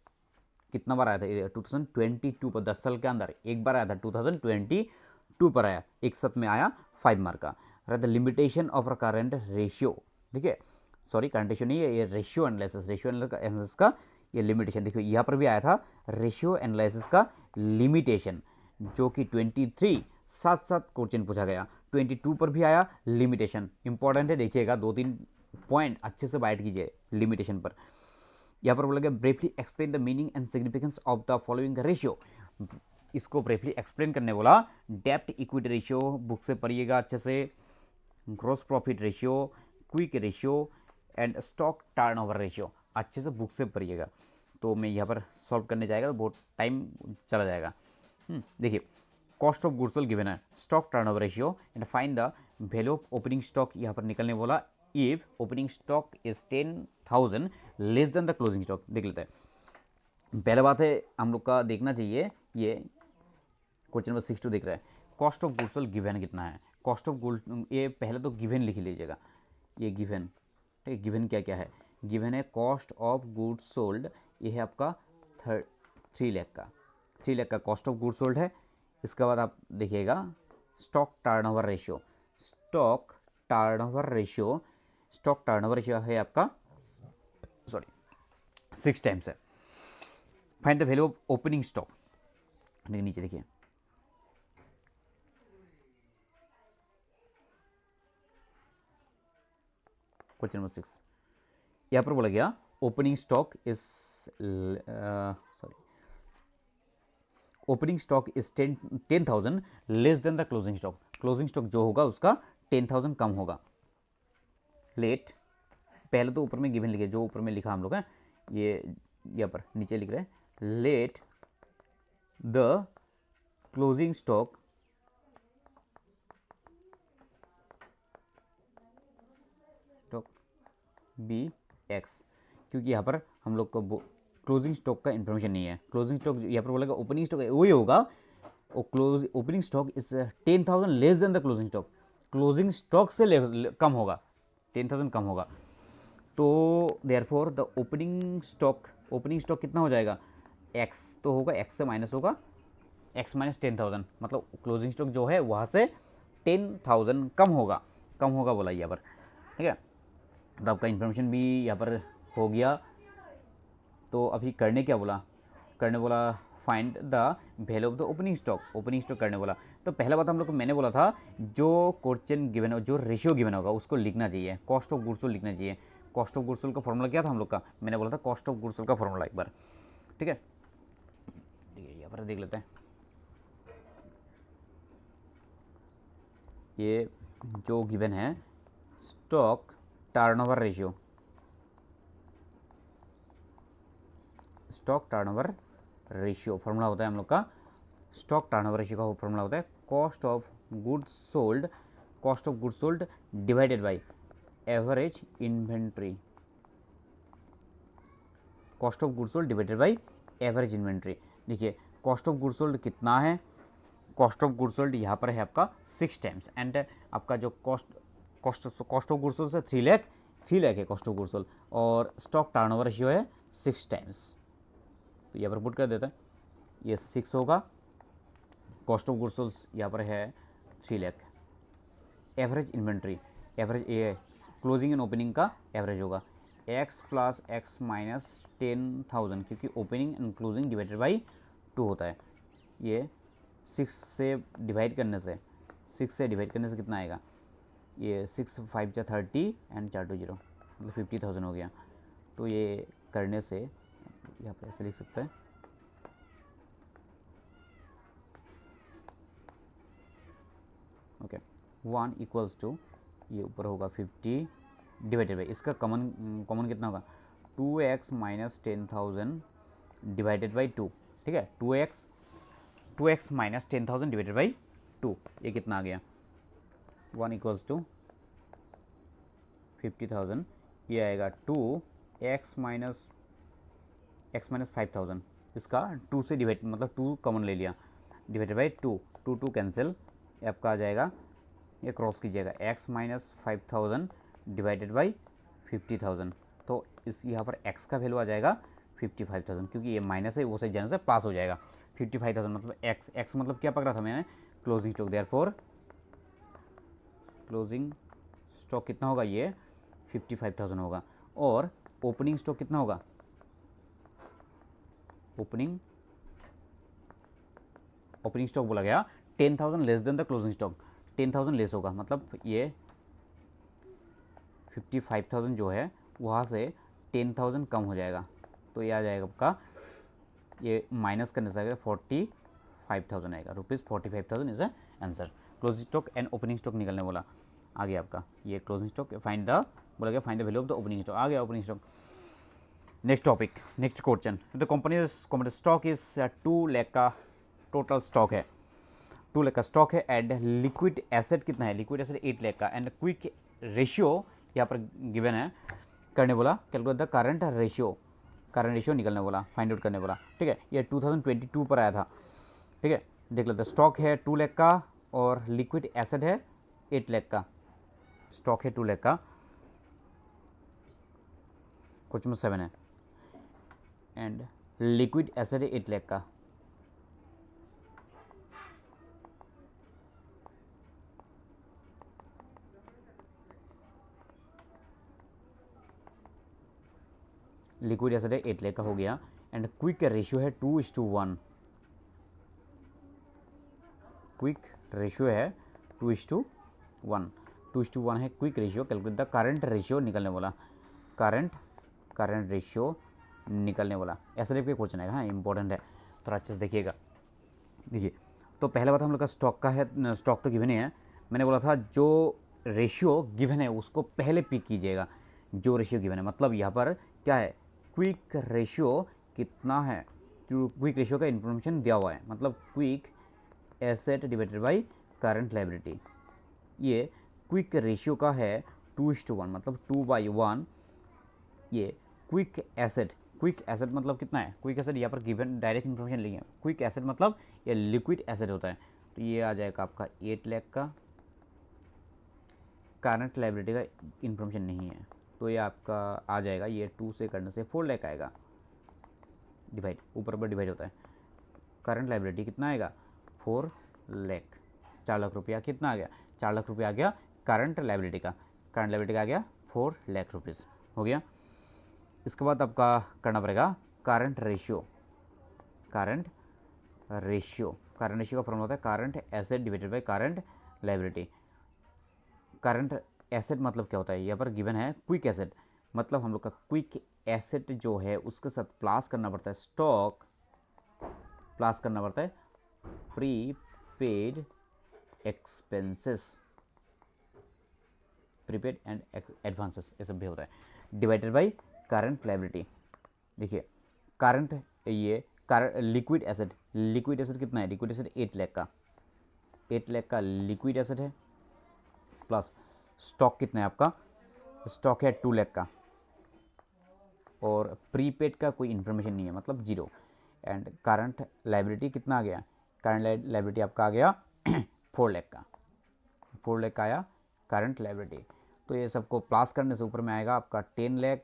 कितना बार आया था 2022 पर, 10 साल के अंदर एक बार आया था, 2022 पर आया, एक साथ में आया 5 मार्क का। The limitation of current ratio, ठीक है, सॉरी करंट रेशियो नहीं है, ये रेशियो एनालिसिस का ये लिमिटेशन। देखिए यहाँ पर भी आया था रेशियो एनालिसिस का लिमिटेशन, जो कि 23 साथ क्वेश्चन पूछा गया। 22 पर भी आया लिमिटेशन, इंपॉर्टेंट है, देखिएगा 2-3 पॉइंट अच्छे से बाइट कीजिए लिमिटेशन पर। यहाँ पर बोला गया briefly explain the meaning and significance of the following ratio. इसको ब्रीफली एक्सप्लेन करने बोला, डेप्ट इक्विटी रेशियो बुक से पढ़िएगा अच्छे से, gross profit ratio, quick ratio and stock turnover ratio अच्छे से बुक से पढ़िएगा। तो मैं यहाँ पर सॉल्व करने जाएगा तो बहुत टाइम चला जाएगा। देखिए cost of goods sold given है, stock turnover ratio and find the value of opening stock यहाँ पर निकलने बोला। If opening stock is 10,000 less than the closing stock, देख लेते हैं। पहला बात है हम लोग का देखना चाहिए, ये क्वेश्चन नंबर 62 दिख रहा है, cost of goods sold given कितना है। कॉस्ट ऑफ गुड्स ये पहले तो गिवन लिख लीजिएगा, ये गिवन, ठीक है। गिवन क्या क्या है, गिवन है कॉस्ट ऑफ गुड्स सोल्ड, ये है आपका 3 लाख का, 3 लाख का कॉस्ट ऑफ गुड्स सोल्ड है। इसके बाद आप देखिएगा stock turnover ratio, stock turnover ratio है आपका 6 टाइम्स है। Find the value of opening stock, नीचे देखिए क्वेश्चन नंबर 6, यहाँ पर बोला गया opening stock is sorry opening stock is 10,000 less than the closing stock. Closing stock जो होगा उसका 10,000 कम होगा। लेट, पहले तो ऊपर में गिवन लिखे, जो ऊपर में लिखा हम लोग हैं, ये यहाँ पर नीचे लिख रहे हैं, let the closing stock be x, क्योंकि यहाँ पर हम लोग को क्लोजिंग स्टॉक का इन्फॉर्मेशन नहीं है। क्लोजिंग स्टॉक यहाँ पर बोलेगा ओपनिंग स्टॉक वही होगा, और opening stock is 10,000 less than the closing stock. Closing stock से कम होगा, 10,000 कम होगा। तो देयरफॉर द ओपनिंग स्टॉक कितना हो जाएगा, एक्स तो होगा, एक्स से माइनस होगा, एक्स माइनस 10,000, मतलब क्लोजिंग स्टॉक जो है वहाँ से 10,000 कम होगा बोला यहाँ पर, ठीक है। तो आपका इन्फॉर्मेशन भी यहाँ पर हो गया। तो अभी करने क्या बोला, find the value of the opening stock करने बोला। तो पहला बात हम लोग को मैंने बोला था, जो क्वेश्चन गिवन हो, जो रेशियो गिवन होगा उसको लिखना चाहिए, कॉस्ट ऑफ गुड्स सोल्ड लिखना चाहिए। कॉस्ट ऑफ गुड्स सोल्ड का फॉर्मूला क्या था हम लोग का, मैंने बोला था कॉस्ट ऑफ गुड्स सोल्ड का फॉर्मूला एक बार, ठीक है यहाँ पर देख लेते हैं। ये जो गिवन है स्टॉक टर्नओवर रेशियो, फॉर्मूला होता है हम लोग का, स्टॉक टर्नओवर रेशियो का फॉर्मूला होता है cost of goods sold divided by average inventory. Cost of goods sold divided by average inventory. देखिए कॉस्ट ऑफ गुड्स सोल्ड कितना है, कॉस्ट ऑफ गुड्स सोल्ड यहाँ पर है आपका 6 टाइम्स, एंड आपका जो कॉस्ट ऑफ गुड्स सोल्ड से 3 लाख है कॉस्ट ऑफ गुड्स सोल्ड, और स्टॉक टर्नओवर रेशियो है 6 टाइम्स। तो यहाँ पर पुट कर देता है, ये 6 होगा, कॉस्ट ऑफ गुड्स सोल्ड यहाँ पर है 3 लाख, एवरेज इन्वेंट्री, एवरेज ये क्लोजिंग एंड ओपनिंग का एवरेज होगा, एक्स प्लस एक्स माइनस 10,000, क्योंकि opening and closing divided by 2 होता है। ये 6 से डिवाइड करने से कितना आएगा, ये 6 5 जा 30 एंड 4 2 0, मतलब 50,000 हो गया। तो ये करने से यहाँ पर ऐसे लिख सकते हैं, ओके 1 इक्वल्स टू, ये ऊपर होगा 50 डिवाइडेड बाई, इसका कॉमन कितना होगा, 2x माइनस 10,000 डिवाइडेड बाई 2, ठीक है, 2x माइनस 10,000 डिवाइडेड बाई 2, ये कितना आ गया, 1 इक्वल्स टू 50,000, ये आएगा 2x माइनस 5,000, इसका 2 से डिवाइड, मतलब 2 कॉमन ले लिया, डिवाइडेड बाई 2 कैंसिल, आपका आ जाएगा, ये क्रॉस कीजिएगा, x माइनस 5,000 डिवाइडेड बाई 50,000। तो इस यहाँ पर x का वैल्यू आ जाएगा 55,000, क्योंकि ये माइनस है, वो सही जाने से प्लस हो जाएगा। 55,000 मतलब x मतलब क्या पकड़ा था मैंने, closing stock, therefore closing stock कितना होगा, ये 55,000 होगा। और ओपनिंग स्टॉक कितना होगा, ओपनिंग स्टॉक बोला गया 10,000 less than the closing stock, 10,000 less होगा, मतलब ये 55,000 जो है वहाँ से 10,000 कम हो जाएगा। तो ये आ जाएगा आपका, ये माइनस करने से आएगा 45,000 आएगा, ₹45,000 is answer. Closing stock and opening stock निकलने बोला, आ गया आपका ये क्लोजिंग स्टॉक, फाइंड द बोला गया, find the value of the opening stock, आ गया opening stock. Next topic, next question, the company stock is 2 lakh का टोटल स्टॉक है, 2 लाख का स्टॉक है, एंड लिक्विड एसेट कितना है, लिक्विड एसेट 8 लाख का, एंड क्विक रेशियो यहाँ पर गिवन है, करने बोला कैलकुलेट द करंट रेशियो निकलने बोला, फाइंड आउट करने बोला, ठीक है। ये 2022 पर आया था, ठीक है। देख लेते, स्टॉक है 2 लाख का और लिक्विड एसेट है 8 लाख का, स्टॉक है 2 लाख का, क्वेश्चन नंबर 7 है, एंड लिक्विड एसेट है 8 लाख का। लिक्विड एसेट है 8 लाख का हो गया, एंड क्विक रेशियो है 2:1, क्विक रेशियो है 2:1 है quick ratio, calculate the current ratio निकलने बोला, करंट करंट रेशियो निकलने वाला। एसएलएफ के क्वेश्चन है, हाँ इंपॉर्टेंट है, थोड़ा अच्छे से देखिएगा। देखिए तो पहला बात हम लोग का स्टॉक का है, स्टॉक तो गिवन ही है। मैंने बोला था जो रेशियो गिवन है उसको पहले पिक कीजिएगा, जो रेशियो गिवन है। मतलब यहाँ पर क्या है, क्विक रेशियो कितना है, क्विक रेशियो का इन्फॉर्मेशन दिया हुआ है। मतलब quick asset divided by current liability, ये क्विक रेशियो का है 2:1, मतलब 2/1। ये क्विक एसेट, क्विक एसेट मतलब कितना है, क्विक एसेट यहाँ पर गिवन डायरेक्ट इन्फॉर्मेशन लिखी है। क्विक एसेट मतलब ये लिक्विड एसेट होता है, तो ये आ जाएगा आपका 8 लाख का। करंट लायबिलिटी का इन्फॉर्मेशन नहीं है, तो ये आपका आ जाएगा, ये 2 से करने से 4 लाख आएगा, डिवाइड ऊपर डिवाइड होता है। करंट लायबिलिटी कितना आएगा, 4 लाख। 4 लाख रुपया कितना आ गया, 4 लाख रुपया आ गया करंट लायबिलिटी का। करंट लायबिलिटी का आ गया 4 लाख रुपीज़, हो गया। इसके बाद आपका करना पड़ेगा current ratio. Current ratio, current ratio का फॉर्मूला होता है current asset divided by current liability. Current asset मतलब क्या होता है, यहाँ पर गिवन है क्विक एसेट, मतलब हम लोग का क्विक एसेट जो है उसके साथ प्लस करना पड़ता है स्टॉक, प्लस करना पड़ता है pre paid expenses, prepaid and advances, ये सब भी होता है, डिवाइडेड बाई करंट लायबिलिटी। देखिए करंट, ये लिक्विड एसेट, लिक्विड एसेट कितना है, लिक्विड एसेट 8 लाख का, 8 लाख का लिक्विड एसेट है, प्लस स्टॉक कितना है आपका, स्टॉक है 2 लाख का, और प्रीपेड का कोई इन्फॉर्मेशन नहीं है, मतलब 0। एंड करंट लायबिलिटी कितना आ गया, करंट लायबिलिटी आपका आ गया 4 लाख का, 4 लाख का आया करंट लायबिलिटी। तो ये सबको प्लस करने से ऊपर में आएगा आपका 10 लाख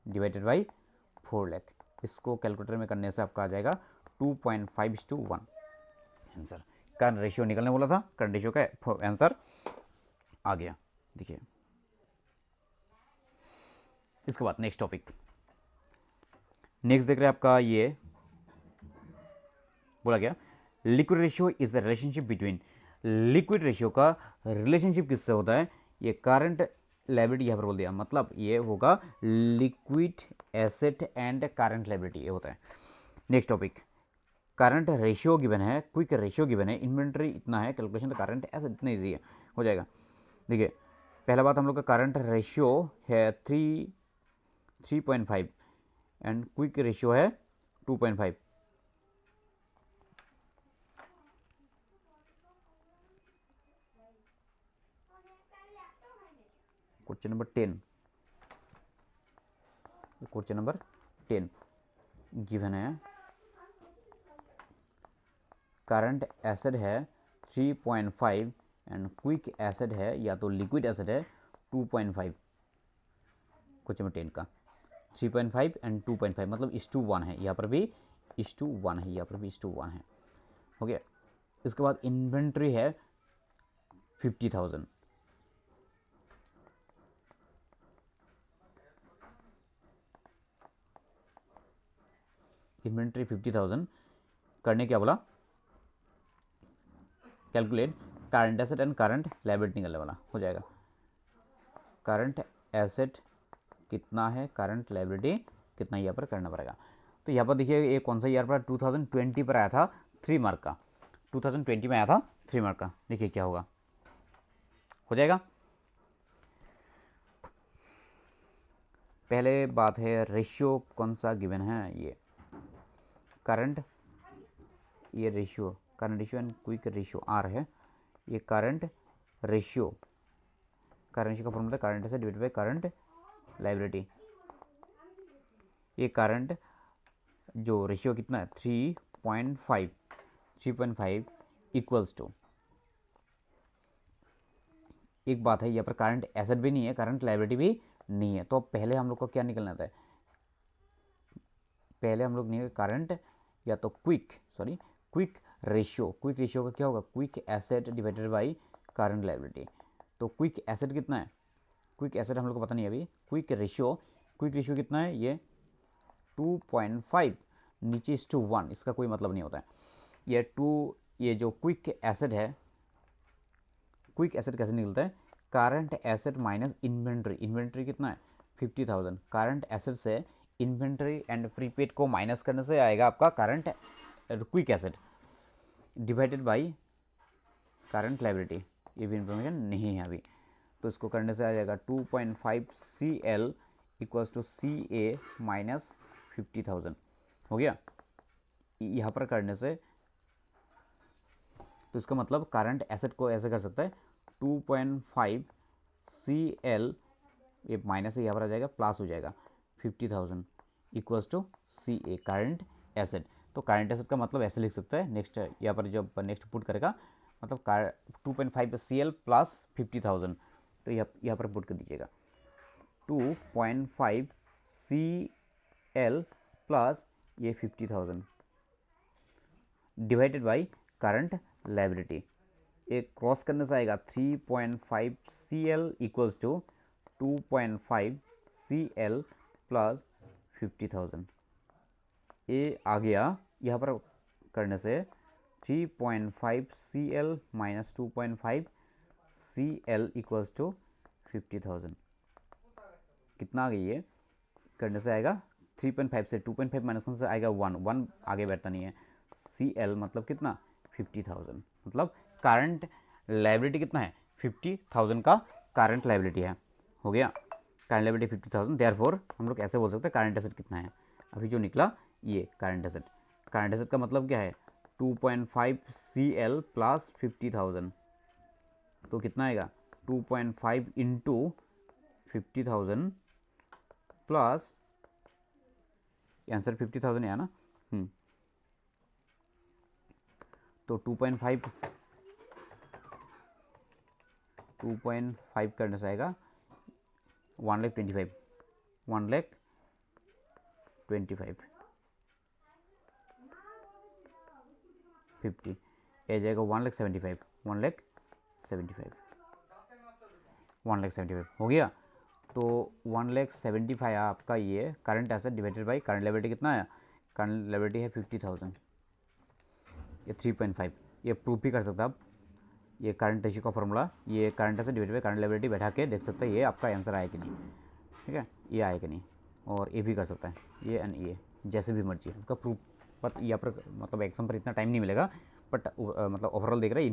डिवाइडेड बाई 4 लाख। इसको कैलकुलेटर में करने से आपका आ जाएगा 2.5:1 आंसर। करंट रेशियो निकलने बोला था, करंट रेशियो का आंसर आ गया। देखिए इसके बाद नेक्स्ट टॉपिक, नेक्स्ट देख रहे हैं आपका, ये बोला गया liquid ratio is the relationship between, liquid ratio का रिलेशनशिप किससे होता है, ये करंट लायबिलिटी यहाँ पर बोल दिया, मतलब ये होगा liquid asset and current liability, ये होता है। Next topic, current ratio given है, क्विक रेशियो गिवन है, इन्वेंट्री इतना है, कैलकुलेशन करंट एसेट इतना ईजी है, हो जाएगा। देखिए पहला बात हम लोग का करंट रेशियो है 3.5 एंड क्विक रेशियो है 2.5। Question number 10, question number 10 given है, करंट एसेट है 3.5 एंड क्विक एसेट है या तो लिक्विड एसेट है 2.5। क्वेश्चन नंबर 10 का 3.5 एंड 2.5 मतलब 1:1 है, यहाँ पर भी 1:1 है, यहाँ पर भी 1:1 है, हो गया। इसके बाद इन्वेंट्री है 50,000, इन्वेंट्री 50,000 करने क्या बोला, calculate current asset and current liability निकलने वाला, हो जाएगा। करंट एसेट कितना है, करंट लायबिलिटी कितना, यहाँ पर करना पड़ेगा। तो यहाँ पर देखिए ये कौन सा ईयर पर, 2020 पर आया था 3 मार्क का, 2020 में आया था 3 मार्क का। देखिए क्या होगा, हो जाएगा। पहले बात है रेशियो कौन सा गिवन है, ये करंट, ये ratio current ratio and quick ratio are है, ये करंट रेशियो, करंट रेशियो का formula current asset divided by current liability. ये करंट जो रेशियो कितना है 3.5, 3.5 इक्वल्स टू, एक बात है यहाँ पर करंट एसेट भी नहीं है, करंट लायबिलिटी भी नहीं है, तो पहले हम लोग को क्या निकलना था, पहले हम लोग निकल करंट या तो क्विक रेशियो, क्विक रेशियो का क्या होगा, quick asset divided by current liability. तो क्विक एसेट कितना है, क्विक एसेट हम लोग को पता नहीं है अभी, क्विक रेशियो कितना है, ये 2.5 नीचे 1:1, इसका कोई मतलब नहीं होता है। ये जो क्विक एसेट है, क्विक एसेट कैसे निकलता है, current asset minus inventory, inventory कितना है 50,000। करंट एसेट से इन्वेंट्री एंड प्रीपेड को माइनस करने से आएगा आपका current quick asset divided by current liability. ये भी इंफॉर्मेशन नहीं है अभी, तो इसको करने से आ जाएगा 2.5 CL equals to CA minus 50,000 हो गया। यहाँ पर करने से तो इसका मतलब करंट एसेट को ऐसे कर सकता है 2.5 CL, ये माइनस से यहाँ पर आ जाएगा प्लस हो जाएगा 50,000 equals to CA current asset. तो करंट एसेट का मतलब ऐसे लिख सकता है, नेक्स्ट यहाँ पर जब नेक्स्ट पुट करेगा मतलब 2.5 CL प्लस 50,000, तो यहाँ पर पुट कर दीजिएगा 2.5 CL प्लस ये 50,000 डिवाइडेड बाई करंट लायबिलिटी। एक क्रॉस करने से आएगा 3.5 CL equals to 2.5 CL plus 50,000। ये आ गया यहाँ पर करने से 3.5 CL minus 2.5 CL equals to 50,000। कितना आ गई ये करने से आएगा 3.5 से 2.5 माइनस करने से आएगा 1 आगे बैठता नहीं है। CL मतलब कितना 50,000, मतलब करंट लायबिलिटी कितना है 50,000 का करंट लायबिलिटी है। हो गया करंट लायबिलिटी 50,000, देयरफॉर हम लोग ऐसे बोल सकते हैं करंट एसेट कितना है। अभी जो निकला ये करंट एसेट, करंट एसेट का मतलब क्या है 2.5 CL प्लस 50,000, तो कितना आएगा 2.5 इंटू 50,000 प्लस आंसर 50,000 है ना। तो 2.5 करने से आएगा 1,25,000 1,25,000 50 ए जाएगा 1,75,000 1,75,000 हो गया। तो 1,75,000 आपका ये current asset divided by current liability कितना है, करंट लायबिलिटी है 50,000, ये 3.5 ये प्रूफ भी कर सकता है आप। ये करंट रेशियो का फॉर्मूला, ये current asset divided by current liability बैठा के देख सकते हैं ये आपका आंसर आया कि नहीं, ठीक है ये आया कि नहीं। और ये भी कर सकता है ये एंड ये जैसे भी मर्जी आपका प्रूफ, बट यहाँ पर मतलब एग्जाम पर इतना टाइम नहीं मिलेगा, बट मतलब ओवरऑल देख रहे हैं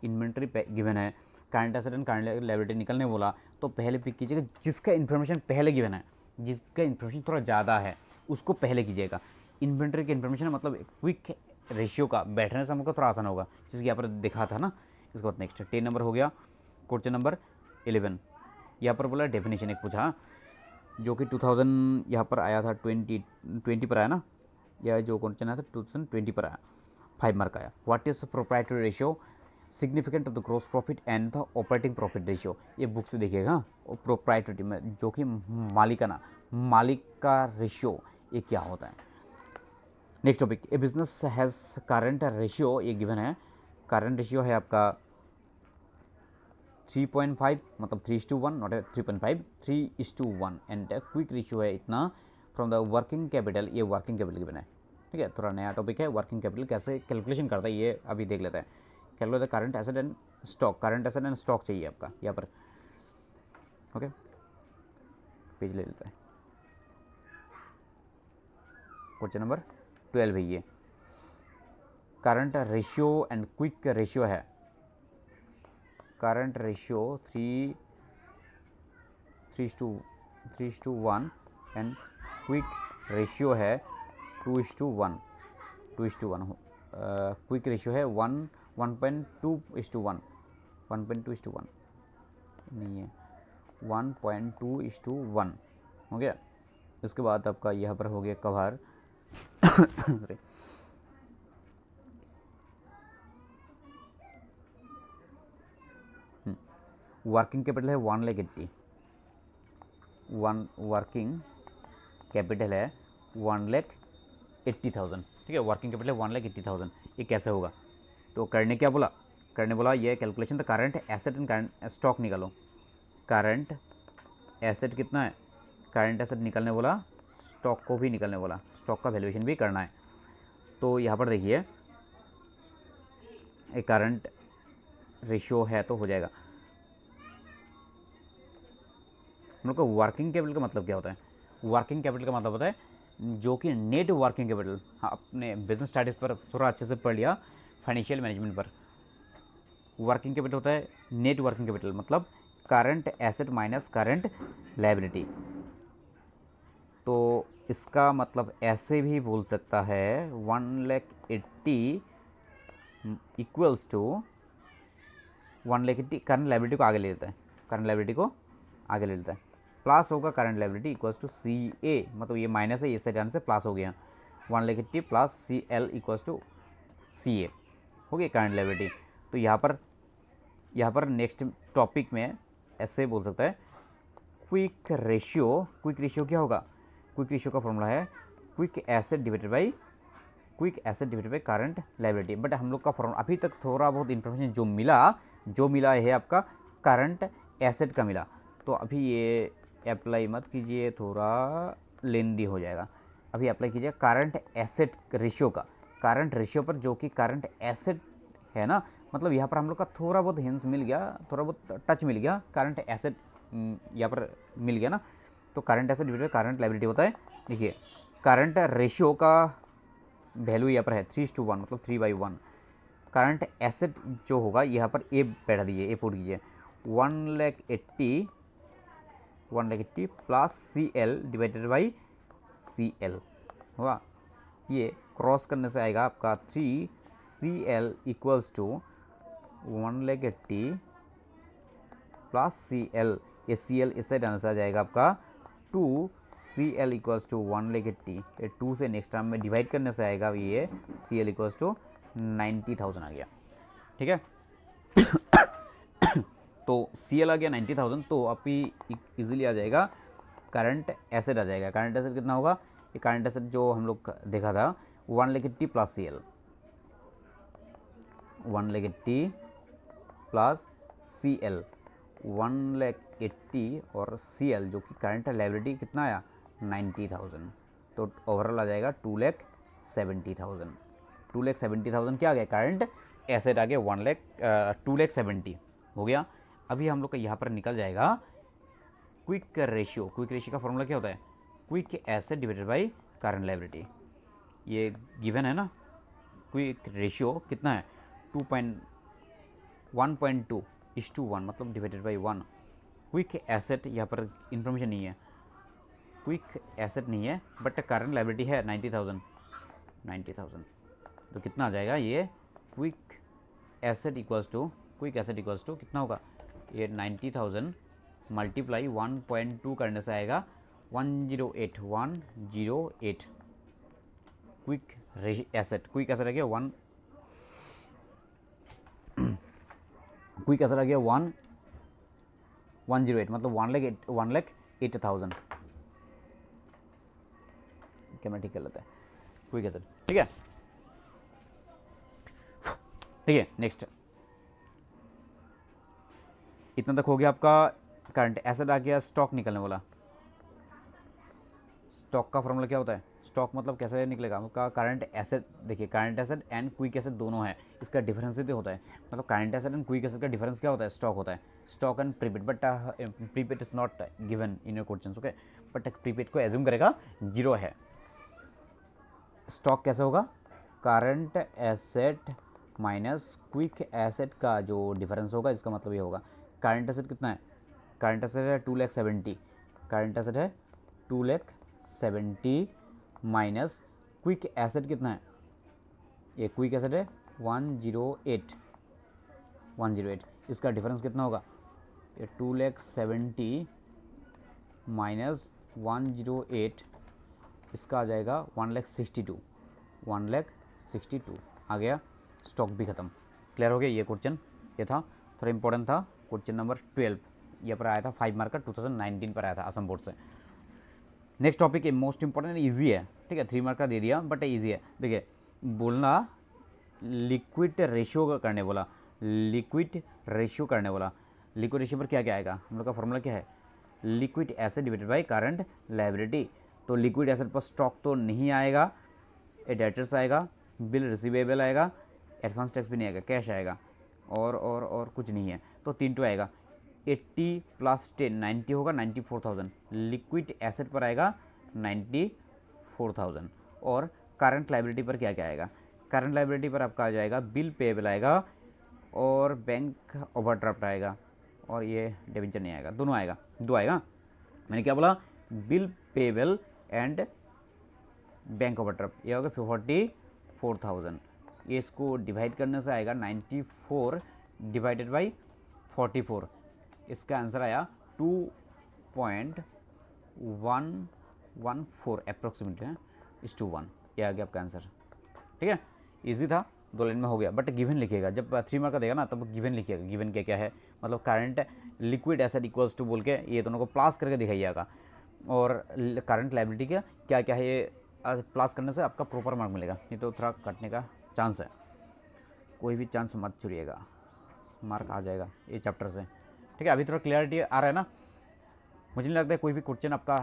इन्वेंट्री गिवन है, current asset and current liability निकलने बोला, तो पहले पिक कीजिएगा जिसका इन्फॉर्मेशन पहले गिवन है, जिसका इन्फॉर्मेशन थोड़ा ज़्यादा है उसको पहले कीजिएगा। इन्वेंट्री के इन्फॉर्मेशन मतलब क्विक रेशियो का बैठने से हमको थोड़ा आसान होगा, जिसकी यहाँ पर दिखा था ना। इसके बाद नेक्स्ट 10 नंबर हो गया। क्वेश्चन नंबर 11 यहाँ पर बोला डेफिनेशन एक पूछा जो कि 2000 यहाँ पर आया था 2020 पर आया ना, यह जो क्वेश्चन आया था 2020 पर आया, 5 मार्क आया। What is proprietary ratio significant of the gross profit and the operating profit ratio. ये बुक से देखिएगा। और प्रोप्राइटरी में जो कि मालिकाना मालिक का रेशियो ये क्या होता है। Next topic A business has current ratio, ये गिवन है। करंट रेशियो है आपका 3.5 मतलब 3:1 नॉट 3.5 3:1 एंड क्विक रेशियो है इतना फ्रॉम द वर्किंग कैपिटल, ये वर्किंग कैपिटल गिवन है, ठीक है। थोड़ा नया टॉपिक है, वर्किंग कैपिटल कैसे कैलकुलेशन करता है ये अभी देख लेते हैं। Calculate current asset and stock, current asset and stock चाहिए आपका यहाँ पर, ओके पेज ले लेते हैं। क्वेश्चन नंबर 12 है ये, current ratio and quick ratio है। Current ratio 3:1 and quick ratio है 2:1 क्विक रेशियो है 1.2:1 1.2:1 नहीं है 1.2:1 हो गया। इसके बाद आपका यहाँ पर हो गया कवर वर्किंग कैपिटल है 1,80,000 वर्किंग कैपिटल है 1,80,000, ठीक है। वर्किंग कैपिटल है 1,80,000, ये कैसे होगा तो करने क्या बोला, करने बोला ये calculation the current asset and current stock निकालो। करंट एसेट कितना है, करंट एसेट निकलने बोला, स्टॉक को भी निकलने बोला, स्टॉक का वैल्यूएशन भी करना है। तो यहाँ पर देखिए एक करंट रेशियो है तो हो जाएगा हम लोग का वर्किंग कैपिटल का मतलब क्या होता है? वर्किंग कैपिटल का मतलब होता है जो कि नेट वर्किंग कैपिटल। हाँ, अपने बिजनेस स्टडीज़ पर थोड़ा अच्छे से पढ़ लिया, फाइनेंशियल मैनेजमेंट पर। वर्किंग कैपिटल होता है नेट वर्किंग कैपिटल, मतलब current asset minus current liability. तो इसका मतलब ऐसे भी बोल सकता है 180 इक्वल्स टू 180 करंट लायबिलिटी को आगे ले लेता है, करंट लायबिलिटी को आगे ले लेता है, प्लस होगा current liability equals to C ए, मतलब ये माइनस है, ये साइड आने से प्लस हो गया, 180 plus C L equals to C A हो गया करंट लायबिलिटी। तो यहाँ पर नेक्स्ट टॉपिक में ऐसे बोल सकता है क्विक रेशियो क्या होगा? क्विक रेशियो का फॉर्मूला है quick asset divided by current liability. But हम लोग का फॉर्मूला अभी तक थोड़ा बहुत इन्फॉर्मेशन जो मिला है आपका करंट एसेट का मिला, तो अभी ये अप्लाई मत कीजिए, थोड़ा लेंदी हो जाएगा। अभी अप्लाई कीजिए करंट एसेट रेशियो का, करंट रेशियो पर, जो कि करंट एसेट है ना, मतलब यहाँ पर हम लोग का थोड़ा बहुत हिंस मिल गया, थोड़ा बहुत टच मिल गया, करंट एसेट यहाँ पर मिल गया ना। तो current asset divided by current liability होता है। देखिए करंट रेशियो का वैल्यू यहाँ पर है 3:1, मतलब 3/1। करंट एसेट जो होगा यहाँ पर ए बैठा दीजिए, ए पुट कीजिए 180 plus C L divided by C L हुआ। ये क्रॉस करने से आएगा आपका 3CL equals to 180 plus C L, ये सी एल इस साइड आने से आ जाएगा आपका 2CL इक्वल्स टू 180, ये 2 से नेक्स्ट टर्म में डिवाइड करने से आएगा ये CL इक्वल्स टू 90,000 आ गया। ठीक है तो CL आ गया 90,000, तो अभी इजीली आ जाएगा करंट एसेट आ जाएगा। करंट एसेट कितना होगा? ये करंट एसेट जो हम लोग देखा था 180 प्लस CL, 180 प्लस CL, 180 और CL जो कि करंट लायबिलिटी कितना आया 90,000, तो ओवरऑल आ जाएगा 2,70,000। 2,70,000 क्या आ गया? करंट एसेट आ गया 2,70,000 हो गया। अभी हम लोग का यहाँ पर निकल जाएगा क्विक रेशियो का फॉर्मूला क्या होता है? Quick asset divided by current liability, ये गिवन है ना। क्विक रेशियो कितना है? 1.2:1, मतलब डिवाइडेड बाई 1। क्विक एसेट यहाँ पर इंफॉर्मेशन नहीं है, क्विक एसेट नहीं है, बट करंट लायबिलिटी है 90,000। तो कितना आ जाएगा ये क्विक एसेट इक्वल्स टू कितना होगा? ये 90,000 मल्टीप्लाई 1.2 करने से आएगा 108 क्विक एसेट आ गया 1, क्विक एसेट आ गया 108, मतलब 1,08,000। कैमरा ठीक कर लेता है, क्विक एसेट। ठीक है नेक्स्ट, इतना तक हो गया आपका। करंट एसेट आ गया, स्टॉक निकलने वाला। स्टॉक का फॉर्मूला क्या होता है? स्टॉक मतलब कैसे निकलेगा आपका? करंट एसेट, देखिए current asset and quick asset दोनों है, इसका डिफरेंस भी होता है। मतलब current asset and quick asset का डिफरेंस क्या होता है? स्टॉक होता है, stock and prepaid. But prepaid is not given in your question, okay. But prepaid को एज्यूम करेगा 0 है। स्टॉक कैसे होगा? Current asset minus quick asset का जो डिफरेंस होगा, इसका मतलब ये होगा। करंट एसेट कितना है? करंट एसेट है 2,70,000, करंट एसेट है 2,70,000 माइनस क्विक एसेट कितना है? ये क्विक एसेट है 108, इसका डिफरेंस कितना होगा? ये 2,70,000 माइनस 108, इसका आ जाएगा 1,62 आ गया। स्टॉक भी खत्म। क्लियर हो गया? ये क्वेश्चन ये था, थोड़ा इंपॉर्टेंट था। क्वेश्चन नंबर 12 ये पर आया था, 5 मार्क का, 2019 पर आया था असम बोर्ड से। Next topic most important, easy है। ठीक है, 3 मार्क का दे दिया बट ईजी है। देखिए बोलना लिक्विड रेशियो करने बोला, लिक्विड रेशियो पर क्या क्या आएगा? हम लोग का फॉर्मूला क्या है? Liquid asset divided by current liability. तो लिक्विड एसेट पर स्टॉक तो नहीं आएगा, डेटर्स आएगा, बिल रिसीवेबल आएगा, एडवांस टैक्स भी नहीं आएगा, कैश आएगा, और कुछ नहीं है। तो 3 आएगा, 80 प्लस 10 90 होगा 94,000, लिक्विड एसेट पर आएगा 94,000। और करंट लाइबिलिटी पर क्या क्या आएगा, करंट लाइबिलिटी पर आपका आ जाएगा बिल पेएबल आएगा और बैंक ओवरड्राफ्ट आएगा, और ये डिबेंचर नहीं आएगा, दोनों आएगा, दो आएगा। मैंने क्या बोला, bill payable and bank overdraft, ये होगा 44,000। ये इसको डिवाइड करने से आएगा 94 डिवाइडेड बाई 44, इसका आंसर आया 2.114 अप्रोक्सीमेटली है, इस टू 1, ये आ गया आपका आंसर। ठीक है, इजी था, 2 लाइन में हो गया। बट गिवन लिखिएगा, जब 3 मार्क का देगा ना तब गिवन लिखिएगा, गिवन क्या क्या है, मतलब current liquid asset equals to बोल के ये दोनों को प्लस करके दिखाइएगा, और करंट लायबिलिटी का क्या क्या है ये प्लस करने से आपका प्रॉपर मार्क मिलेगा, नहीं तो थोड़ा कटने का चांस है। कोई भी चांस मत छुड़िएगा, मार्क आ जाएगा ये चैप्टर से। ठीक है, अभी थोड़ा क्लियरिटी आ रहा है ना, मुझे नहीं लगता है कोई भी क्वेश्चन आपका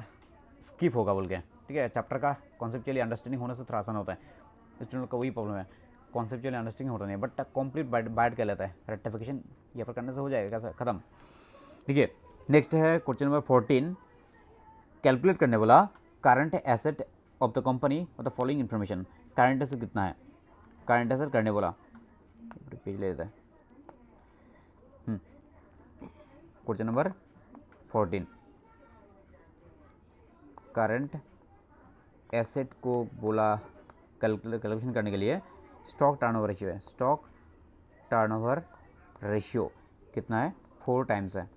स्किप होगा बोल के। ठीक है, चैप्टर का कॉन्सेप्चुअली अंडरस्टैंडिंग होने से थोड़ा आसान होता है, स्टूडेंट का वही प्रॉब्लम है, कॉन्सेप्चुअली अंडरस्टैंडिंग होता नहीं है, बट कंप्लीट बाइट कर लेता है, रेक्टिफिकेशन यहाँ पर करने से हो जाएगा कैसा खत्म। ठीक है, नेक्स्ट है क्वेश्चन नंबर 14, कैलकुलेट करने वाला current asset of the company और the following information. Current asset कितना है, करंट एसेट करने वाला पेज ले लेता है। क्वेश्चन नंबर 14, करंट एसेट को बोला कैलकुलेशन करने के लिए स्टॉक टर्नओवर रेशियो है, स्टॉक टर्नओवर रेशियो कितना है, 4 टाइम्स है,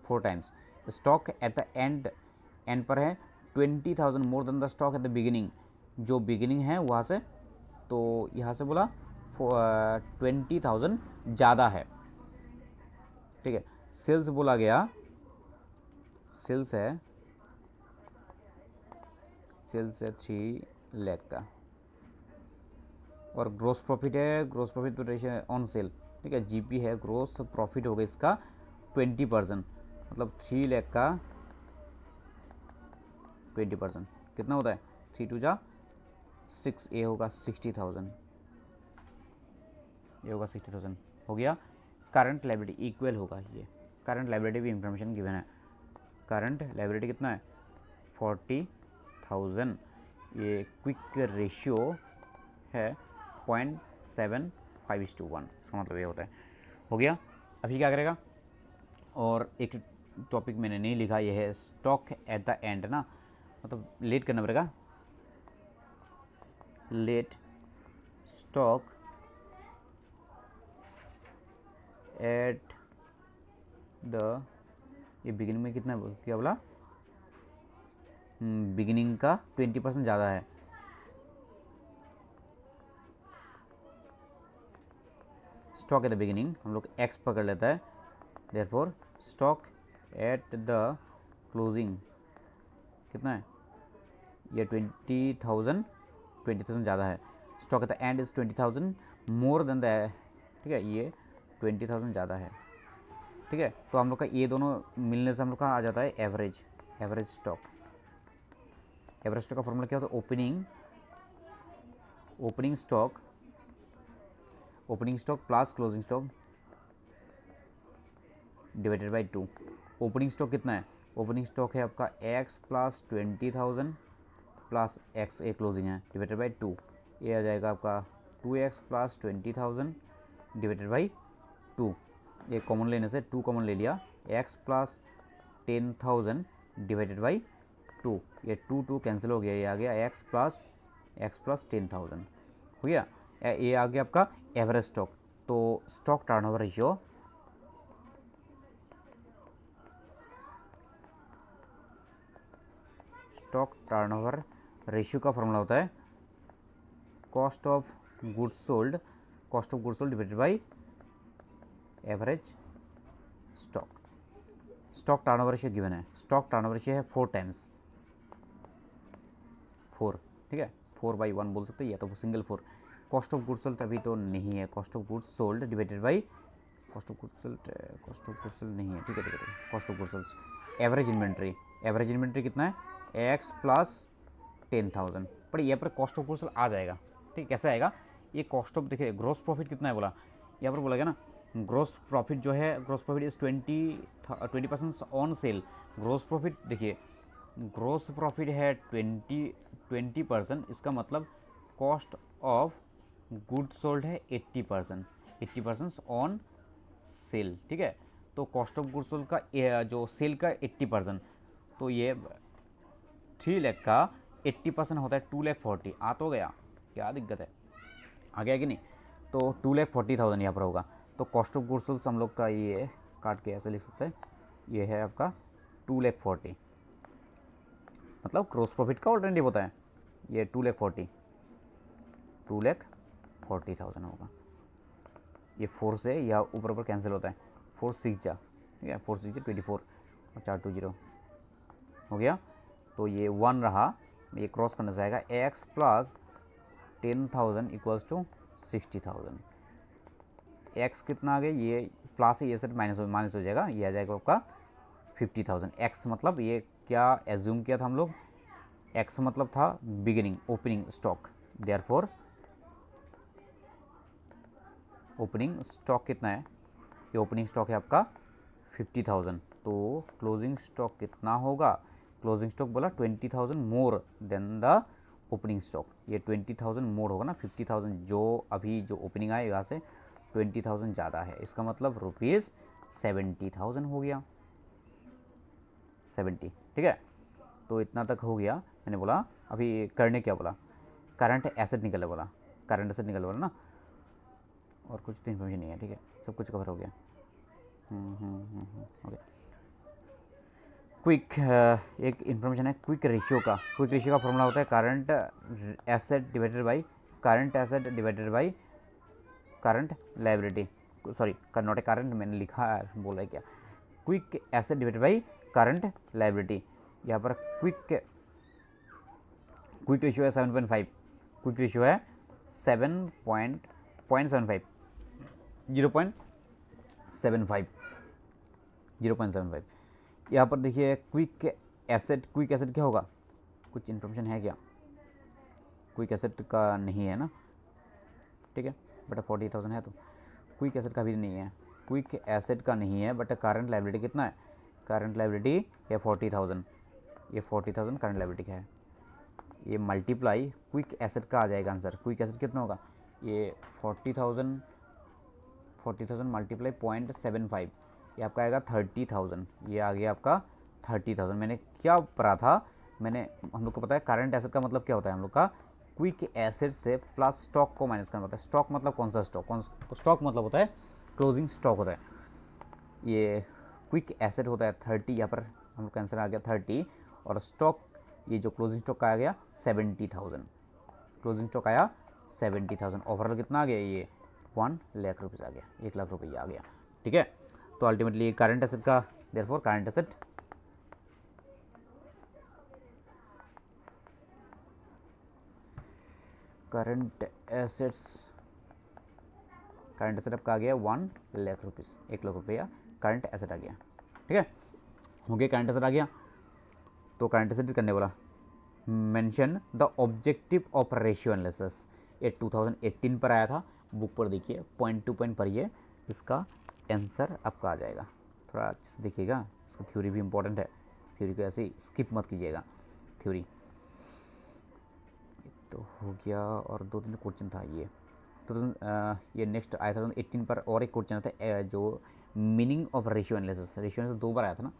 4 times. Stock at the end पर है 20,000 more than the stock at the beginning, जो बिगिनिंग है वहाँ से, तो यहाँ से बोला 20,000 ज़्यादा है। ठीक है, सेल्स बोला गया, सेल्स है 3 लाख का, और ग्रोस प्रॉफिट है, gross profit ratio on sale. ठीक है, जीपी है, ग्रोस प्रॉफिट होगा इसका 20%, मतलब 3 लाख का 20% कितना होता है, 3 2 जा 6, ये होगा 60,000, ये होगा 60,000 हो गया। करंट लायबिलिटी इक्वल होगा, ये करंट लायबिलिटी भी इंफॉर्मेशन गिवन है, करंट लायबिलिटी कितना है 40,000, ये क्विक रेशियो है 0.75:1, इसका मतलब ये होता है। हो गया, अभी क्या करेगा, और एक टॉपिक मैंने नहीं लिखा, ये है स्टॉक एट द एंड ना, मतलब लेट करना पड़ेगा, लेट स्टॉक एट द, ये बिगिनिंग में कितना क्या बोला, बिगिनिंग का 20% ज़्यादा है, स्टॉक एट द बिगिनिंग हम लोग एक्स पकड़ लेता है, therefore stock at the closing कितना है, ये 20,000 ज़्यादा है, stock at the end is 20,000 more than the, ठीक है, ये 20,000 ज़्यादा है। ठीक है, तो हम लोग का ये दोनों मिलने से हम लोग का आ जाता है average, average stock. Average stock का फॉर्मूला क्या होता है, opening stock plus closing stock divided by 2। Opening stock कितना है, ओपनिंग स्टॉक है आपका x प्लस 20,000 प्लस x, ए क्लोजिंग है, डिवाइडेड बाई 2, ये आ जाएगा आपका 2x प्लस 20,000 डिवाइडेड बाई 2, ये कॉमन लेने से 2 कॉमन ले लिया, x प्लस 10,000 डिवाइडेड बाई 2, ये 2 कैंसिल हो गया, ये आ गया x प्लस 10,000 हो गया, ये आ गया आपका एवरेज स्टॉक। तो stock turnover ratio, stock turnover ratio का फॉर्मूला होता है cost of goods sold divided by average stock. Stock turnover ratio given है, स्टॉक टर्नओवर रेशियो है 4 टाइम्स, 4, ठीक है, 4/1 बोल सकते हैं, या तो single 4। Cost of goods sold अभी तो नहीं है, cost of goods sold divided by cost of goods sold नहीं है, ठीक है, cost of goods sold. Average inventory कितना है, x प्लस 10,000, पर यहाँ पर कॉस्ट ऑफ गुड्स सोल्ड आ जाएगा। ठीक, कैसे आएगा, ये कॉस्ट ऑफ, देखिए ग्रोस प्रॉफिट कितना है बोला, यहाँ पर बोला गया ना ग्रोस प्रॉफिट जो है, gross profit is 20% on sale. Gross profit देखिए, ग्रोस प्रॉफिट है 20%, इसका मतलब कॉस्ट ऑफ गुड सोल्ड है 80% ऑन सेल, ठीक है। तो कॉस्ट ऑफ गुड सोल्ड का जो सेल का 80%, तो ये 3 लाख का 80% होता है 2,40,000। आ तो गया, क्या दिक्कत है, आ गया कि नहीं। तो 2,40,000 यहाँ पर होगा। तो कॉस्ट ऑफ गुड्स सोल्ड हम लोग का ये काट के ऐसे लिख सकते हैं, ये है आपका 2,40,000, मतलब ग्रोस प्रॉफिट का ऑल्टरनेटिव होता है ये 2,40,000 होगा। ये 4 से या ऊपर ऊपर कैंसिल होता है, 4 6 जा, ठीक है, 4 6 24 और 4 2 0 हो गया। तो ये 1 रहा, ये क्रॉस करना जाएगा, x plus 10,000 equals to 60,000। X कितना आ गया, ये प्लस है, ये सब माइनस हो जाएगा, ये आ जाएगा आपका 50,000। एक्स मतलब ये क्या एज्यूम किया था हम लोग, एक्स मतलब था beginning opening stock, therefore opening stock कितना है, ये ओपनिंग स्टॉक है आपका 50,000। तो क्लोजिंग स्टॉक कितना होगा, क्लोजिंग स्टॉक बोला 20,000 more than the opening stock, ये 20,000 मोर होगा ना, 50,000 जो अभी जो ओपनिंग आए यहाँ से 20,000 ज़्यादा है, इसका मतलब रुपीज़ 70,000 हो गया, 70, ठीक है। तो इतना तक हो गया। मैंने बोला अभी करने क्या बोला, करंट एसेट निकले बोला, करंट एसेट निकले बोला ना, और कुछ तो इन्फॉर्मेशन नहीं है, ठीक है, सब कुछ कवर हो गया। ओके, क्विक एक इन्फॉर्मेशन है क्विक रेशियो का। क्विक रेशियो का फॉर्मूला होता है current asset divided by current asset divided by current liability, sorry not a current, मैंने लिखा है, बोला है क्या, quick asset divided by current liability. यहाँ पर क्विक रेशियो है 7.5, क्विक रेशियो है 7.75, 0.75। यहाँ पर देखिए क्विक एसेट क्या होगा, कुछ इन्फॉर्मेशन है क्या, क्विक एसेट का नहीं है ना, ठीक है, बट 40,000 है, तो क्विक एसेट का भी नहीं है, क्विक एसेट का नहीं है, बट करंट लाइबिलिटी कितना है, करंट लाइबिलिटी ये 40,000, ये 40,000 करंट लाइबिलिटी का है, ये मल्टीप्लाई क्विक एसेट का आ जाएगा आंसर। क्विक एसेट कितना होगा, ये 40,000 मल्टीप्लाई 0.75, ये आपका आएगा 30,000, ये आ गया आपका 30,000। मैंने क्या पढ़ा था, मैंने हम लोग को पता है करंट एसेट का मतलब क्या होता है, हम लोग का क्विक एसेट से प्लस स्टॉक को माइनस करना होता है। स्टॉक मतलब कौन सा स्टॉक, स्टॉक मतलब होता है क्लोजिंग स्टॉक होता है, ये क्विक एसेट होता है 30, यहाँ पर हम लोग का आंसर आ गया 30, और स्टॉक ये जो क्लोजिंग स्टॉक का आ गया 70,000, क्लोजिंग स्टॉक आया 70,000, ओवरऑल कितना आ गया, ये 1 लाख रुपीज़ आ गया, 1 लाख रुपये आ गया, ठीक है। तो अल्टीमेटली करंट एसेट का, देयरफॉर करंट एसेट आपका आ गया 1 लाख रुपीज़, 1 लाख रुपया करंट एसेट आ गया, ठीक है, हो गया, करंट एसेट आ गया। तो करंट एसेट करने वाला mention the objective of ratio analysis, ये 2018 पर आया था, बुक पर देखिए, पॉइंट टू पॉइंट पढ़िए, इसका आंसर आपका आ जाएगा। थोड़ा अच्छे से देखिएगा, इसका थ्योरी भी इंपॉर्टेंट है, थ्योरी को ऐसे ही स्किप मत कीजिएगा, थ्योरी तो हो गया, और 2-3 क्वेश्चन था ये ये नेक्स्ट आया था 2018 पर, और एक क्वेश्चन था जो meaning of ratio analysis, ratio analysis 2 बार आया था ना,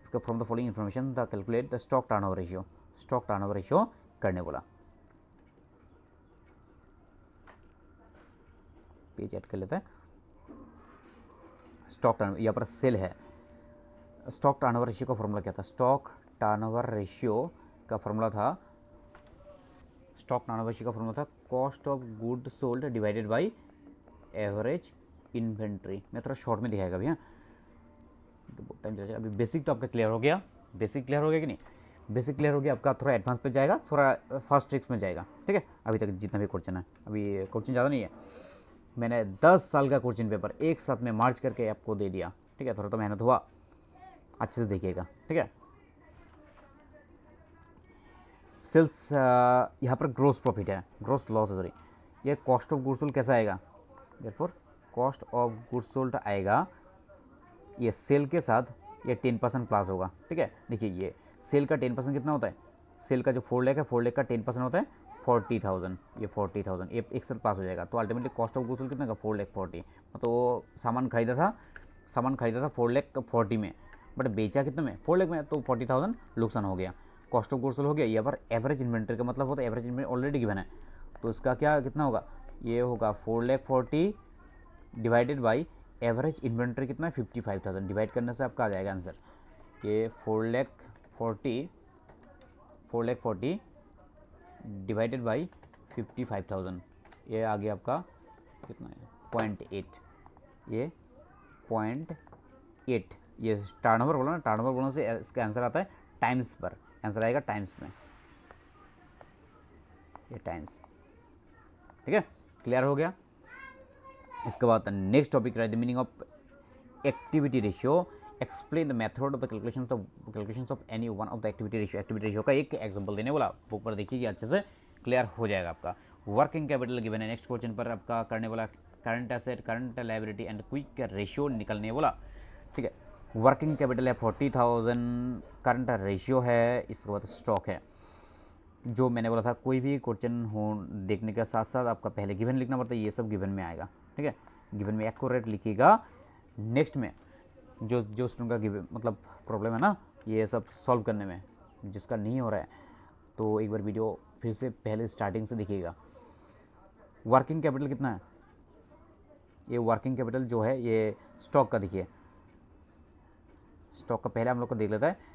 इसका from the following information the calculate the stock turnover ratio, stock turnover ratio करने बोला, पेज ऐड कर लेते हैं। स्टॉक टर्न, यहाँ पर सेल है, स्टॉक टर्नओवर रेशियो का फॉर्मूला क्या था, स्टॉक टर्नओवर रेशियो का फॉर्मूला था, स्टॉक टर्नओवर रेशियो का फॉर्मूला था cost of good sold divided by average inventory. मैं थोड़ा शॉर्ट में दिखाएगा अभी, हाँ, तो बहुत टाइम चलेगा। अभी बेसिक तो आपका क्लियर हो गया, बेसिक क्लियर हो गया कि नहीं, बेसिक क्लियर हो गया आपका, थोड़ा एडवांस पे जाएगा, थोड़ा फर्स्ट ट्रिक्स में जाएगा, ठीक है। अभी तक जितना भी क्वेश्चन है, अभी क्वेश्चन ज़्यादा नहीं है, मैंने 10 साल का क्वेश्चन पेपर एक साथ में मार्च करके आपको दे दिया, ठीक है, थोड़ा तो मेहनत हुआ, अच्छे से देखिएगा, ठीक है। सेल्स यहाँ पर ग्रोस प्रॉफिट है, ग्रोस लॉस है, सॉरी, ये कॉस्ट ऑफ गुड्स सोल्ड कैसा आएगा, therefore cost of goods sold आएगा, ये सेल के साथ ये 10% प्लस होगा। ठीक है, देखिए ये सेल का 10% कितना होता है, सेल का जो 4 लाख है 4 लाख का 10% होता है 40,000, ये 40,000 ये एक साल पास हो जाएगा। तो ultimately cost of goods sold कितना का 4 लाख 40, तो वो सामान खरीदा था 4 लाख 40 में, बट बेचा कितने में 4 लाख में, तो 40,000 नुकसान हो गया। कॉस्ट ऑफ गुड्स सोल्ड हो गया। यहाँ पर एवरेज इन्वेंट्री का मतलब होता है, एवरेज इन्वेंट्री ऑलरेडी गिवन है, तो इसका क्या कितना होगा, ये होगा 4 lakh 40 divided by average inventory कितना है 55,000, डिवाइड करने से आपका आ जाएगा आंसर, ये 4 लाख 40 डिवाइडेड बाई 55,000, ये आ गया आपका कितना है 0.8, ये 0.8, ये टर्नओवर बोला ना, टर्नओवर बोलने से इसका आंसर आता है टाइम्स पर, आंसर आएगा टाइम्स में, ये टाइम्स। ठीक है, क्लियर हो गया। इसके बाद नेक्स्ट टॉपिक है the meaning of activity ratio, explain the method of the calculations of any one of the activity ratio. Activity ratio का एक एग्जांपल देने वाला, बुक पर देखिए अच्छे से क्लियर हो जाएगा आपका। वर्किंग कैपिटल गिवन है, नेक्स्ट क्वेश्चन पर आपका करने वाला current asset, current liability and quick ratio निकलने वाला। ठीक है, वर्किंग कैपिटल है 40,000, करंट रेशियो है, इसके बाद स्टॉक है। जो मैंने बोला था कोई भी क्वेश्चन हो देखने के साथ साथ आपका पहले गिवन लिखना पड़ता है, ये सब गिवन में आएगा। ठीक है, गिवन में एक्यूरेट लिखिएगा, नेक्स्ट में जो स्टूडेंट का गिवन मतलब प्रॉब्लम है ना ये सब सॉल्व करने में, जिसका नहीं हो रहा है तो एक बार वीडियो फिर से पहले स्टार्टिंग से देखिएगा। वर्किंग कैपिटल कितना है, ये वर्किंग कैपिटल जो है ये स्टॉक का, देखिए स्टॉक का पहले हम लोग को देख लेता है।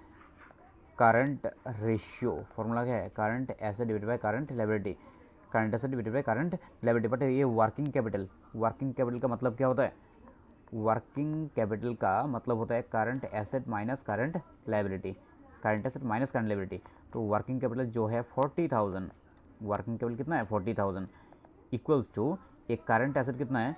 करंट रेशियो फॉर्मूला क्या है, current asset divided by current liability, current asset divided by current liability. But ये वर्किंग कैपिटल का मतलब क्या होता है, वर्किंग कैपिटल का मतलब होता है current asset minus current liability, current asset minus current liability. तो वर्किंग कैपिटल जो है 40,000, वर्किंग कैपिटल कितना है 40,000 इक्वल्स टू एक करंट एसेट कितना है,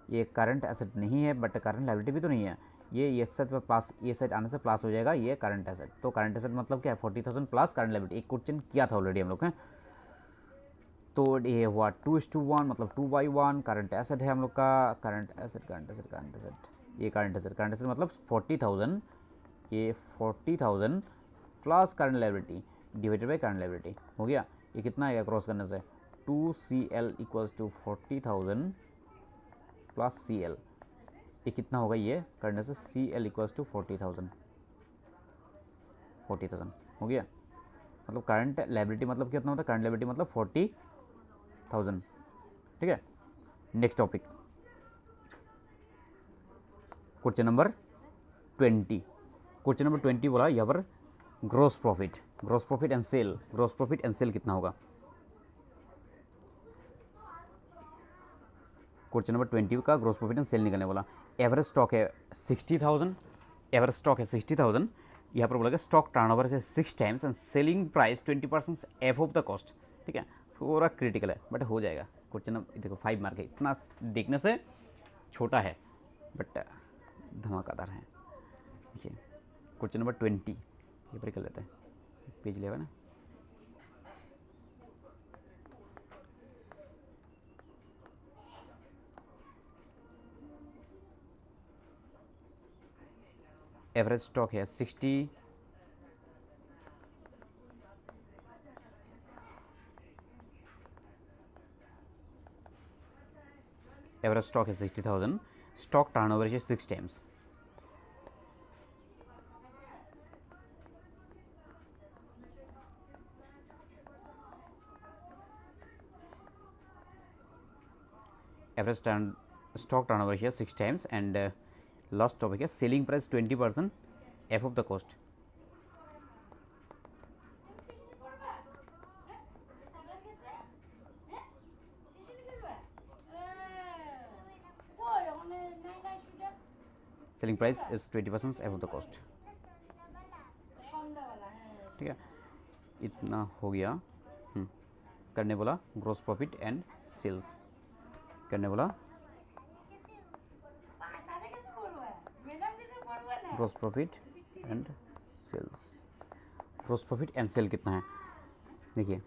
ये करंट एसेट नहीं है बट करंट लायबिलिटी भी तो नहीं है, ये एक साइड पर प्लस, ये साइड आने से प्लस हो जाएगा, ये करंट एसेट। तो करंट एसेट मतलब क्या है 40,000 प्लस करंट लायबिलिटी। एक क्वेश्चन किया था ऑलरेडी हम लोग हैं, तो ये हुआ 2:1 मतलब 2/1 करंट एसेट है हम लोग का, करंट एसेट ये करंट एसेट मतलब 40,000, ये 40,000 plus current liability divided by current liability हो गया। ये कितना आएगा क्रॉस करने से 2CL equals to 40,000 plus CL, ये कितना होगा ये करने से CL इक्वल्स टू 40,000 हो गया। मतलब करंट लायबिलिटी मतलब कितना होता है, करंट लायबिलिटी मतलब 40,000। ठीक है, next topic question number 20। Question number 20 बोला यहाँ पर gross profit and sale, gross profit and sale कितना होगा। क्वेश्चन नंबर 20 का ग्रॉस प्रॉफिट एंड सेल निकलने वाला। एवरेज स्टॉक है 60,000, यहाँ पर बोला स्टॉक टर्नओवर है 6 times and selling price 20% above the cost. ठीक है, पूरा क्रिटिकल है बट हो जाएगा क्वेश्चन। देखो 5 मार्क है, इतना देखने से छोटा है बट धमाकेदार है। देखिए क्वेश्चन नंबर 20 ये पर कर लेते हैं, पेज लेगा ना। एवरेज स्टॉक है 60, एवरेज स्टॉक है 60,000, स्टॉक टर्नओवर है 6 टाइम्स। एवरेज स्टॉक टर्नओवर है 6 टाइम्स एंड लास्ट टॉपिक है selling price 20% above the cost. Selling price is 20% above the cost. ठीक है, इतना हो गया। करने बोला ग्रॉस प्रॉफिट एंड सेल्स, करने बोला gross profit and sales. Gross profit and sale कितना है, देखिए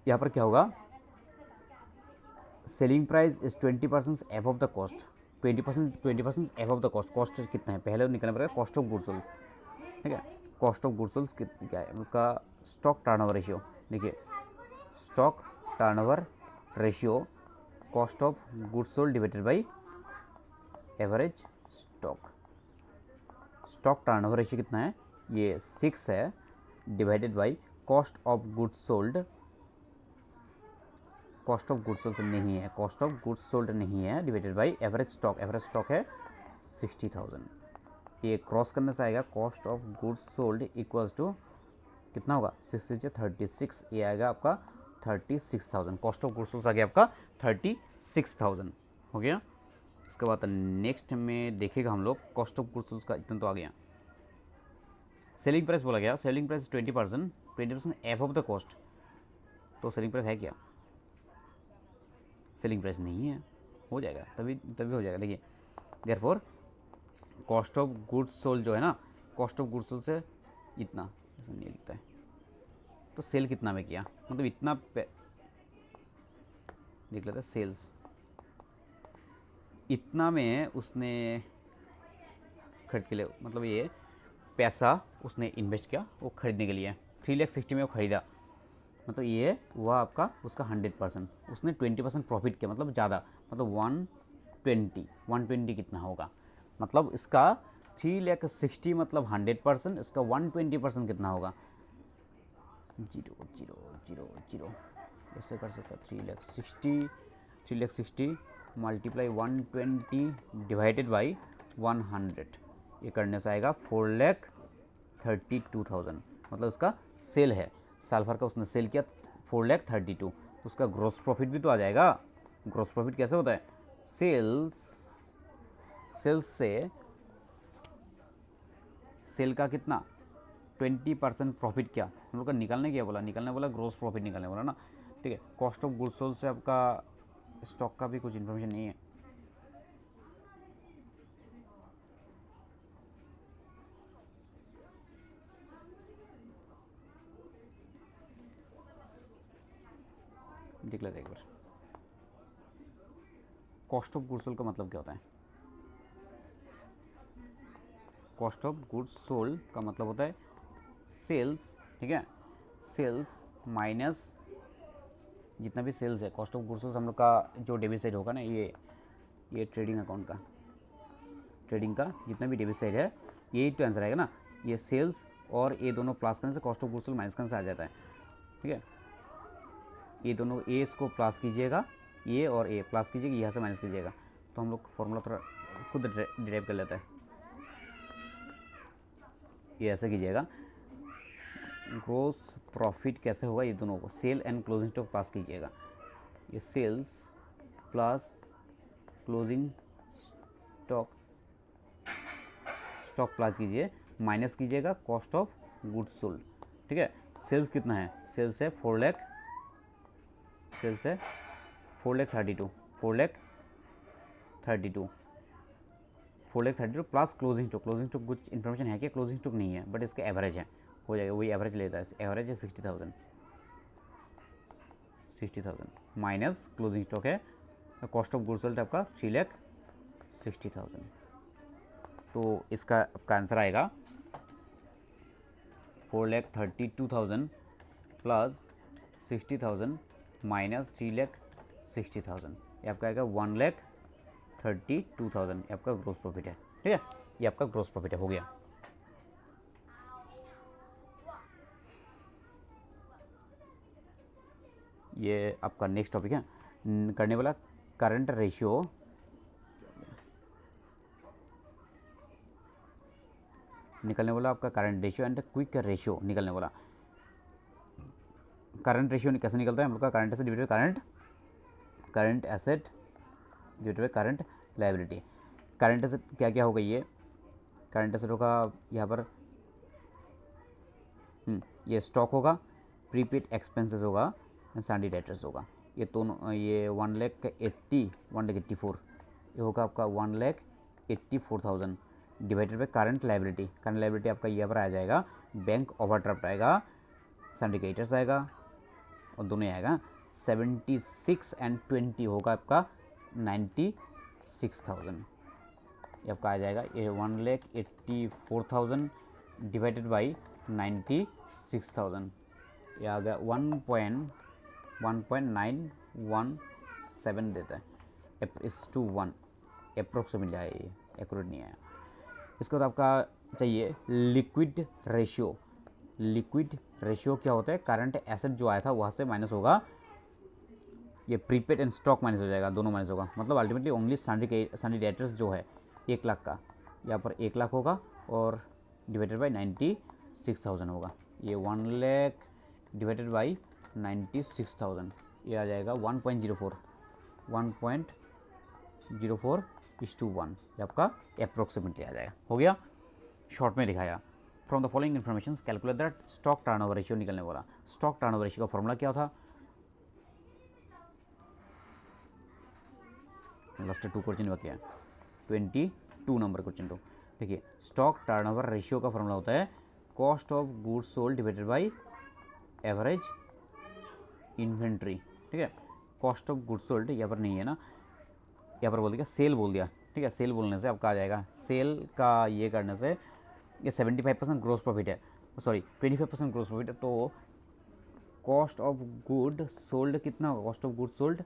यहाँ पर क्या होगा, selling price is 20% above the cost, 20% above the cost. Cost कितना है पहले निकलना पड़ेगा, कॉस्ट ऑफ गुड्स सोल्ड, ठीक है। कॉस्ट ऑफ गुड्स सोल्ड क्या है उनका, स्टॉक टर्नओवर रेशियो। देखिए stock turnover ratio, cost of goods sold divided by average stock. Stock turnover ratio कितना है, ये 6 है, divided by cost of goods sold. Cost of goods sold नहीं है, कॉस्ट ऑफ गुड्स सोल्ड नहीं है, divided by average stock. Average stock है 60,000। ये क्रॉस करने से आएगा cost of goods sold equals to कितना होगा, 6 36, ये आएगा आपका 36,000। कॉस्ट ऑफ गुड्स सोल्ड आ गया आपका 36,000 हो गया। उसके बाद नेक्स्ट में देखेगा हम लोग कॉस्ट ऑफ गुड्स सोल्ड का इतना तो आ गया। सेलिंग प्राइस बोला गया, selling price 20% above the cost. तो सेलिंग प्राइस है क्या, सेलिंग प्राइस नहीं है, हो जाएगा तभी हो जाएगा। देखिए therefore cost of goods sold जो है ना, कॉस्ट ऑफ गुड्स सोल्ड से इतना ऐसा नहीं लिखता है, तो सेल कितना में किया, मतलब इतना देख लेते हैं, सेल्स इतना में उसने खरीद के लिए, मतलब ये पैसा उसने इन्वेस्ट किया वो खरीदने के लिए, 3,60,000 में वो खरीदा, मतलब ये हुआ आपका उसका 100%। उसने 20% प्रॉफिट किया, मतलब ज़्यादा, मतलब 120 कितना होगा, मतलब इसका 3,60,000 मतलब 100%, इसका 120% कितना होगा, 0,0,0,0 ऐसे कर सकता, 3,60,000 मल्टीप्लाई 120 डिवाइडेड बाई 100, ये करने से आएगा 4,32,000, मतलब उसका सेल है, साल भर का उसने सेल किया 4,32,000, उसका ग्रॉस प्रॉफिट भी तो आ जाएगा। ग्रॉस प्रॉफिट कैसे होता है, सेल्स से सेल का कितना 20% प्रॉफिट, क्या हम लोग का निकालने क्या बोला, निकालने बोला ग्रॉस प्रॉफिट निकालने बोला ना, ठीक है। कॉस्ट ऑफ गुड्स सोल्ड से आपका स्टॉक का भी कुछ इन्फॉर्मेशन नहीं है, देख लेते एक बार। कॉस्ट ऑफ गुड्स सोल्ड का मतलब क्या होता है, कॉस्ट ऑफ गुड्स सोल्ड का मतलब होता है सेल्स, ठीक है, सेल्स माइनस जितना भी सेल्स है। कॉस्ट ऑफ गुड्स सोल्ड हम लोग का जो डेबिट साइड होगा ना, ये ट्रेडिंग अकाउंट का, ट्रेडिंग का जितना भी डेबिट साइड है, यही तो आंसर आएगा ना, ये सेल्स और ये दोनों प्लस करने से cost of goods sold minus करने से आ जाता है, ठीक है। ये दोनों ए इसको प्लस कीजिएगा, ये और ए प्लस कीजिएगा, यहाँ से माइनस कीजिएगा, तो हम लोग फॉर्मूला थोड़ा खुद डिराइव कर लेते हैं। ये ऐसे कीजिएगा, ग्रोस प्रॉफिट कैसे होगा, ये दोनों को sale and closing stock plus कीजिएगा, ये sales plus closing stock plus कीजिए, माइनस कीजिएगा कॉस्ट ऑफ गुड्स सोल्ड, ठीक है। सेल्स कितना है, सेल्स है 4,32 plus closing stock. Closing stock कुछ इन्फॉर्मेशन है क्या, क्लोजिंग स्टॉक नहीं है, बट इसका एवरेज है, हो जाएगा, वही एवरेज लेता है, एवरेज है 60,000 माइनस क्लोजिंग स्टॉक है, कॉस्ट ऑफ गुड्स सोल्ड आपका 3,60,000, तो इसका आपका आंसर आएगा 4,32,000 प्लस 60,000 माइनस 3,60,000, ये आपका आएगा 1,32,000, ये आपका ग्रोस प्रॉफिट है, ठीक है, ये आपका ग्रोस प्रॉफिट है, हो गया। ये आपका नेक्स्ट टॉपिक है, करने वाला करंट रेशियो, निकलने वाला आपका current ratio and quick ratio निकलने वाला। करंट रेशियो कैसे निकलता है हम लोग का, current asset divided current liability. Current asset क्या क्या होगा, ये करंट एसेट होगा यहाँ पर, ये स्टॉक होगा, प्रीपेड एक्सपेंसेस होगा, सैंडी डेटर्स होगा, ये दोनों, ये 1,84,000 ये होगा आपका 1,84,000 divided by current liability. Current liability आपका यहाँ पर आ जाएगा, बैंक ओवरड्राफ्ट आएगा, सिंडिकेटर्स आएगा, और दोनों आएगा, 76 एंड 20 होगा आपका 96,000। ये आपका आ जाएगा ये 1,84,000 डिवाइडेड बाई 96,000, ये आ गया 1.917 देता है, F/1 अप्रोक्सीमेटली आया, ये एक्यूरेट नहीं आया। इसके बाद आपका चाहिए लिक्विड रेशियो। लिक्विड रेशियो क्या होता है, करंट एसेट जो आया था वहाँ से माइनस होगा, ये प्रीपेड एंड स्टॉक माइनस हो जाएगा, दोनों माइनस होगा, मतलब अल्टीमेटली ओनली सन्डी डेटर्स जो है 1 लाख का, यहाँ पर 1 लाख होगा और डिवाइडेड बाई 96,000 होगा, ये 1 लाख डिवाइडेड बाई 96,000, ये आ जाएगा 1.04:1, ये आपका अप्रोक्सीमेटली आ जाएगा। हो गया, शॉर्ट में दिखाया। From the following information calculate that stock turnover ratio निकलने वाला। स्टॉक टर्नओवर रेशियो का फॉर्मूला क्या था, लास्ट 2 क्वेश्चन बाकी है, 22 नंबर क्वेश्चन। तो देखिए स्टॉक टर्नओवर रेशियो का फॉर्मूला होता है cost of goods sold divided by average inventory. ठीक है, कॉस्ट ऑफ गुड्स सोल्ड यहाँ पर नहीं है ना, यहाँ पर बोल दिया सेल बोल दिया। ठीक है, सेल बोलने से आपका आ जाएगा, सेल का ये करने से ये 75% ग्रोस प्रॉफिट है, सॉरी 25% ग्रोस प्रॉफिट है, तो कॉस्ट ऑफ गुड सोल्ड कितना होगा, कॉस्ट ऑफ गुड सोल्ड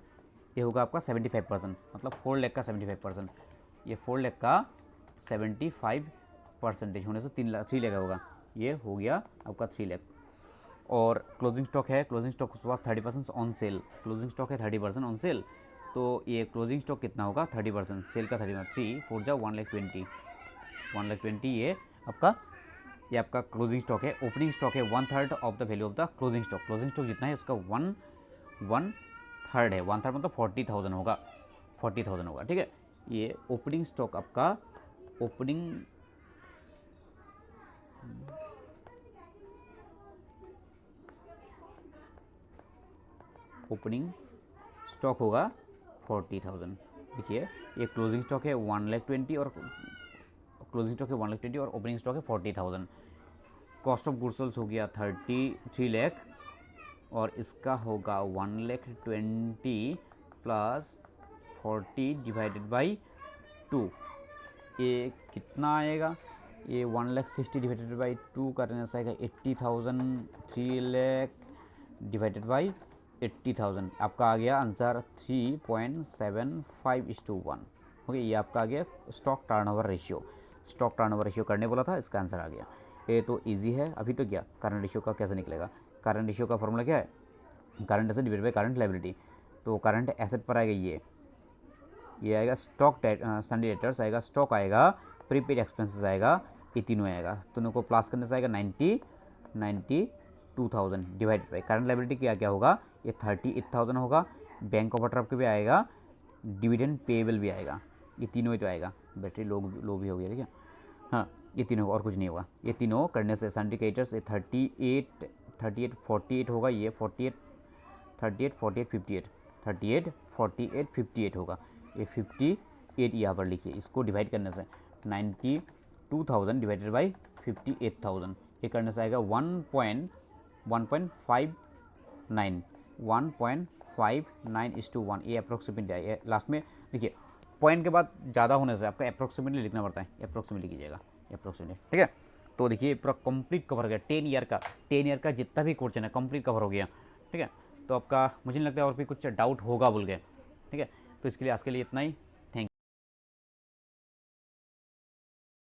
ये होगा आपका 75%, मतलब 4 लाख का 75%, ये 4 लाख का 75% होने से 3 लाख होगा, ये हो गया आपका 3 लाख। और क्लोजिंग स्टॉक है, क्लोजिंग स्टॉक उसके बाद 30% ऑन सेल, क्लोजिंग स्टॉक है 30% ऑन सेल, तो ये क्लोजिंग स्टॉक कितना होगा 30%, सेल का 30%, 3 4 जा 1,20,000, 1,20,000 ये आपका क्लोजिंग स्टॉक है। ओपनिंग स्टॉक है 1/3 of the value of the closing stock, closing stock जितना है उसका 1/3 है, 1/3 मतलब 40,000 होगा, 40,000 होगा। ठीक है, ये ओपनिंग स्टॉक आपका ओपनिंग स्टॉक होगा 40,000। देखिए ये क्लोजिंग स्टॉक है 1,20,000 और क्लोजिंग स्टॉक है 1,20,000 और ओपनिंग स्टॉक है 40,000। कॉस्ट ऑफ गुड्स सोल्ड हो गया 3 लाख और इसका होगा 1,20,000 प्लस 40 डिवाइडेड बाई 2, ये कितना आएगा, ये 1,60,000 डिवाइडेड बाई 2 करने से आएगा 80,000, 3 लाख डिवाइडेड बाई 80,000, आपका आ गया आंसर 3.75:1। ओके, ये आपका आ गया stock turnover ratio. Stock turnover ratio करने बोला था, इसका आंसर आ गया। ये तो इजी है। अभी तो क्या करंट रेशियो का कैसे निकलेगा, करंट रेशियो का फॉर्मूला क्या है, current asset divided by current liability. तो करंट एसेट पर आएगा ये आएगा स्टॉक सन्डी डेटर्स आएगा, स्टॉक आएगा, प्रीपेड एक्सपेंसेस आएगा, ये तीनों आएगा, तीनों को प्लस करने से आएगा 92,000 डिवाइडेड बाई करंट लायबिलिटी क्या होगा, ये 38,000 होगा। बैंक ओवरड्राफ्ट भी आएगा, डिविडेंड पेएबल भी आएगा, ये तीनों ही तो आएगा। बैटरी लो भी हो गया, ठीक है। हाँ, ये तीनों और कुछ नहीं होगा, ये तीनों करने से सिंडिकेटर्स 38 48 होगा, ये 38 48 58 58 होगा, ये 58 यहाँ पर लिखिए। इसको डिवाइड करने से 92,000 डिवाइडेड बाई 58,000, ये करने से आएगा 1.59:1, ये अप्रोक्सीमेटली है। लास्ट में देखिए पॉइंट के बाद ज़्यादा होने से आपका अप्रोक्सीमेटली लिखना पड़ता है, अप्रोक्सीमेटली कीजिएगा, अप्रोक्सीमेटली। ठीक है, तो देखिए पूरा कंप्लीट कवर हो गया, 10 ईयर का जितना भी क्वेश्चन है कंप्लीट कवर हो गया। ठीक है, तो आपका मुझे नहीं लगता और भी कुछ डाउट होगा बोल के। ठीक है, तो इसके लिए आज के लिए इतना ही।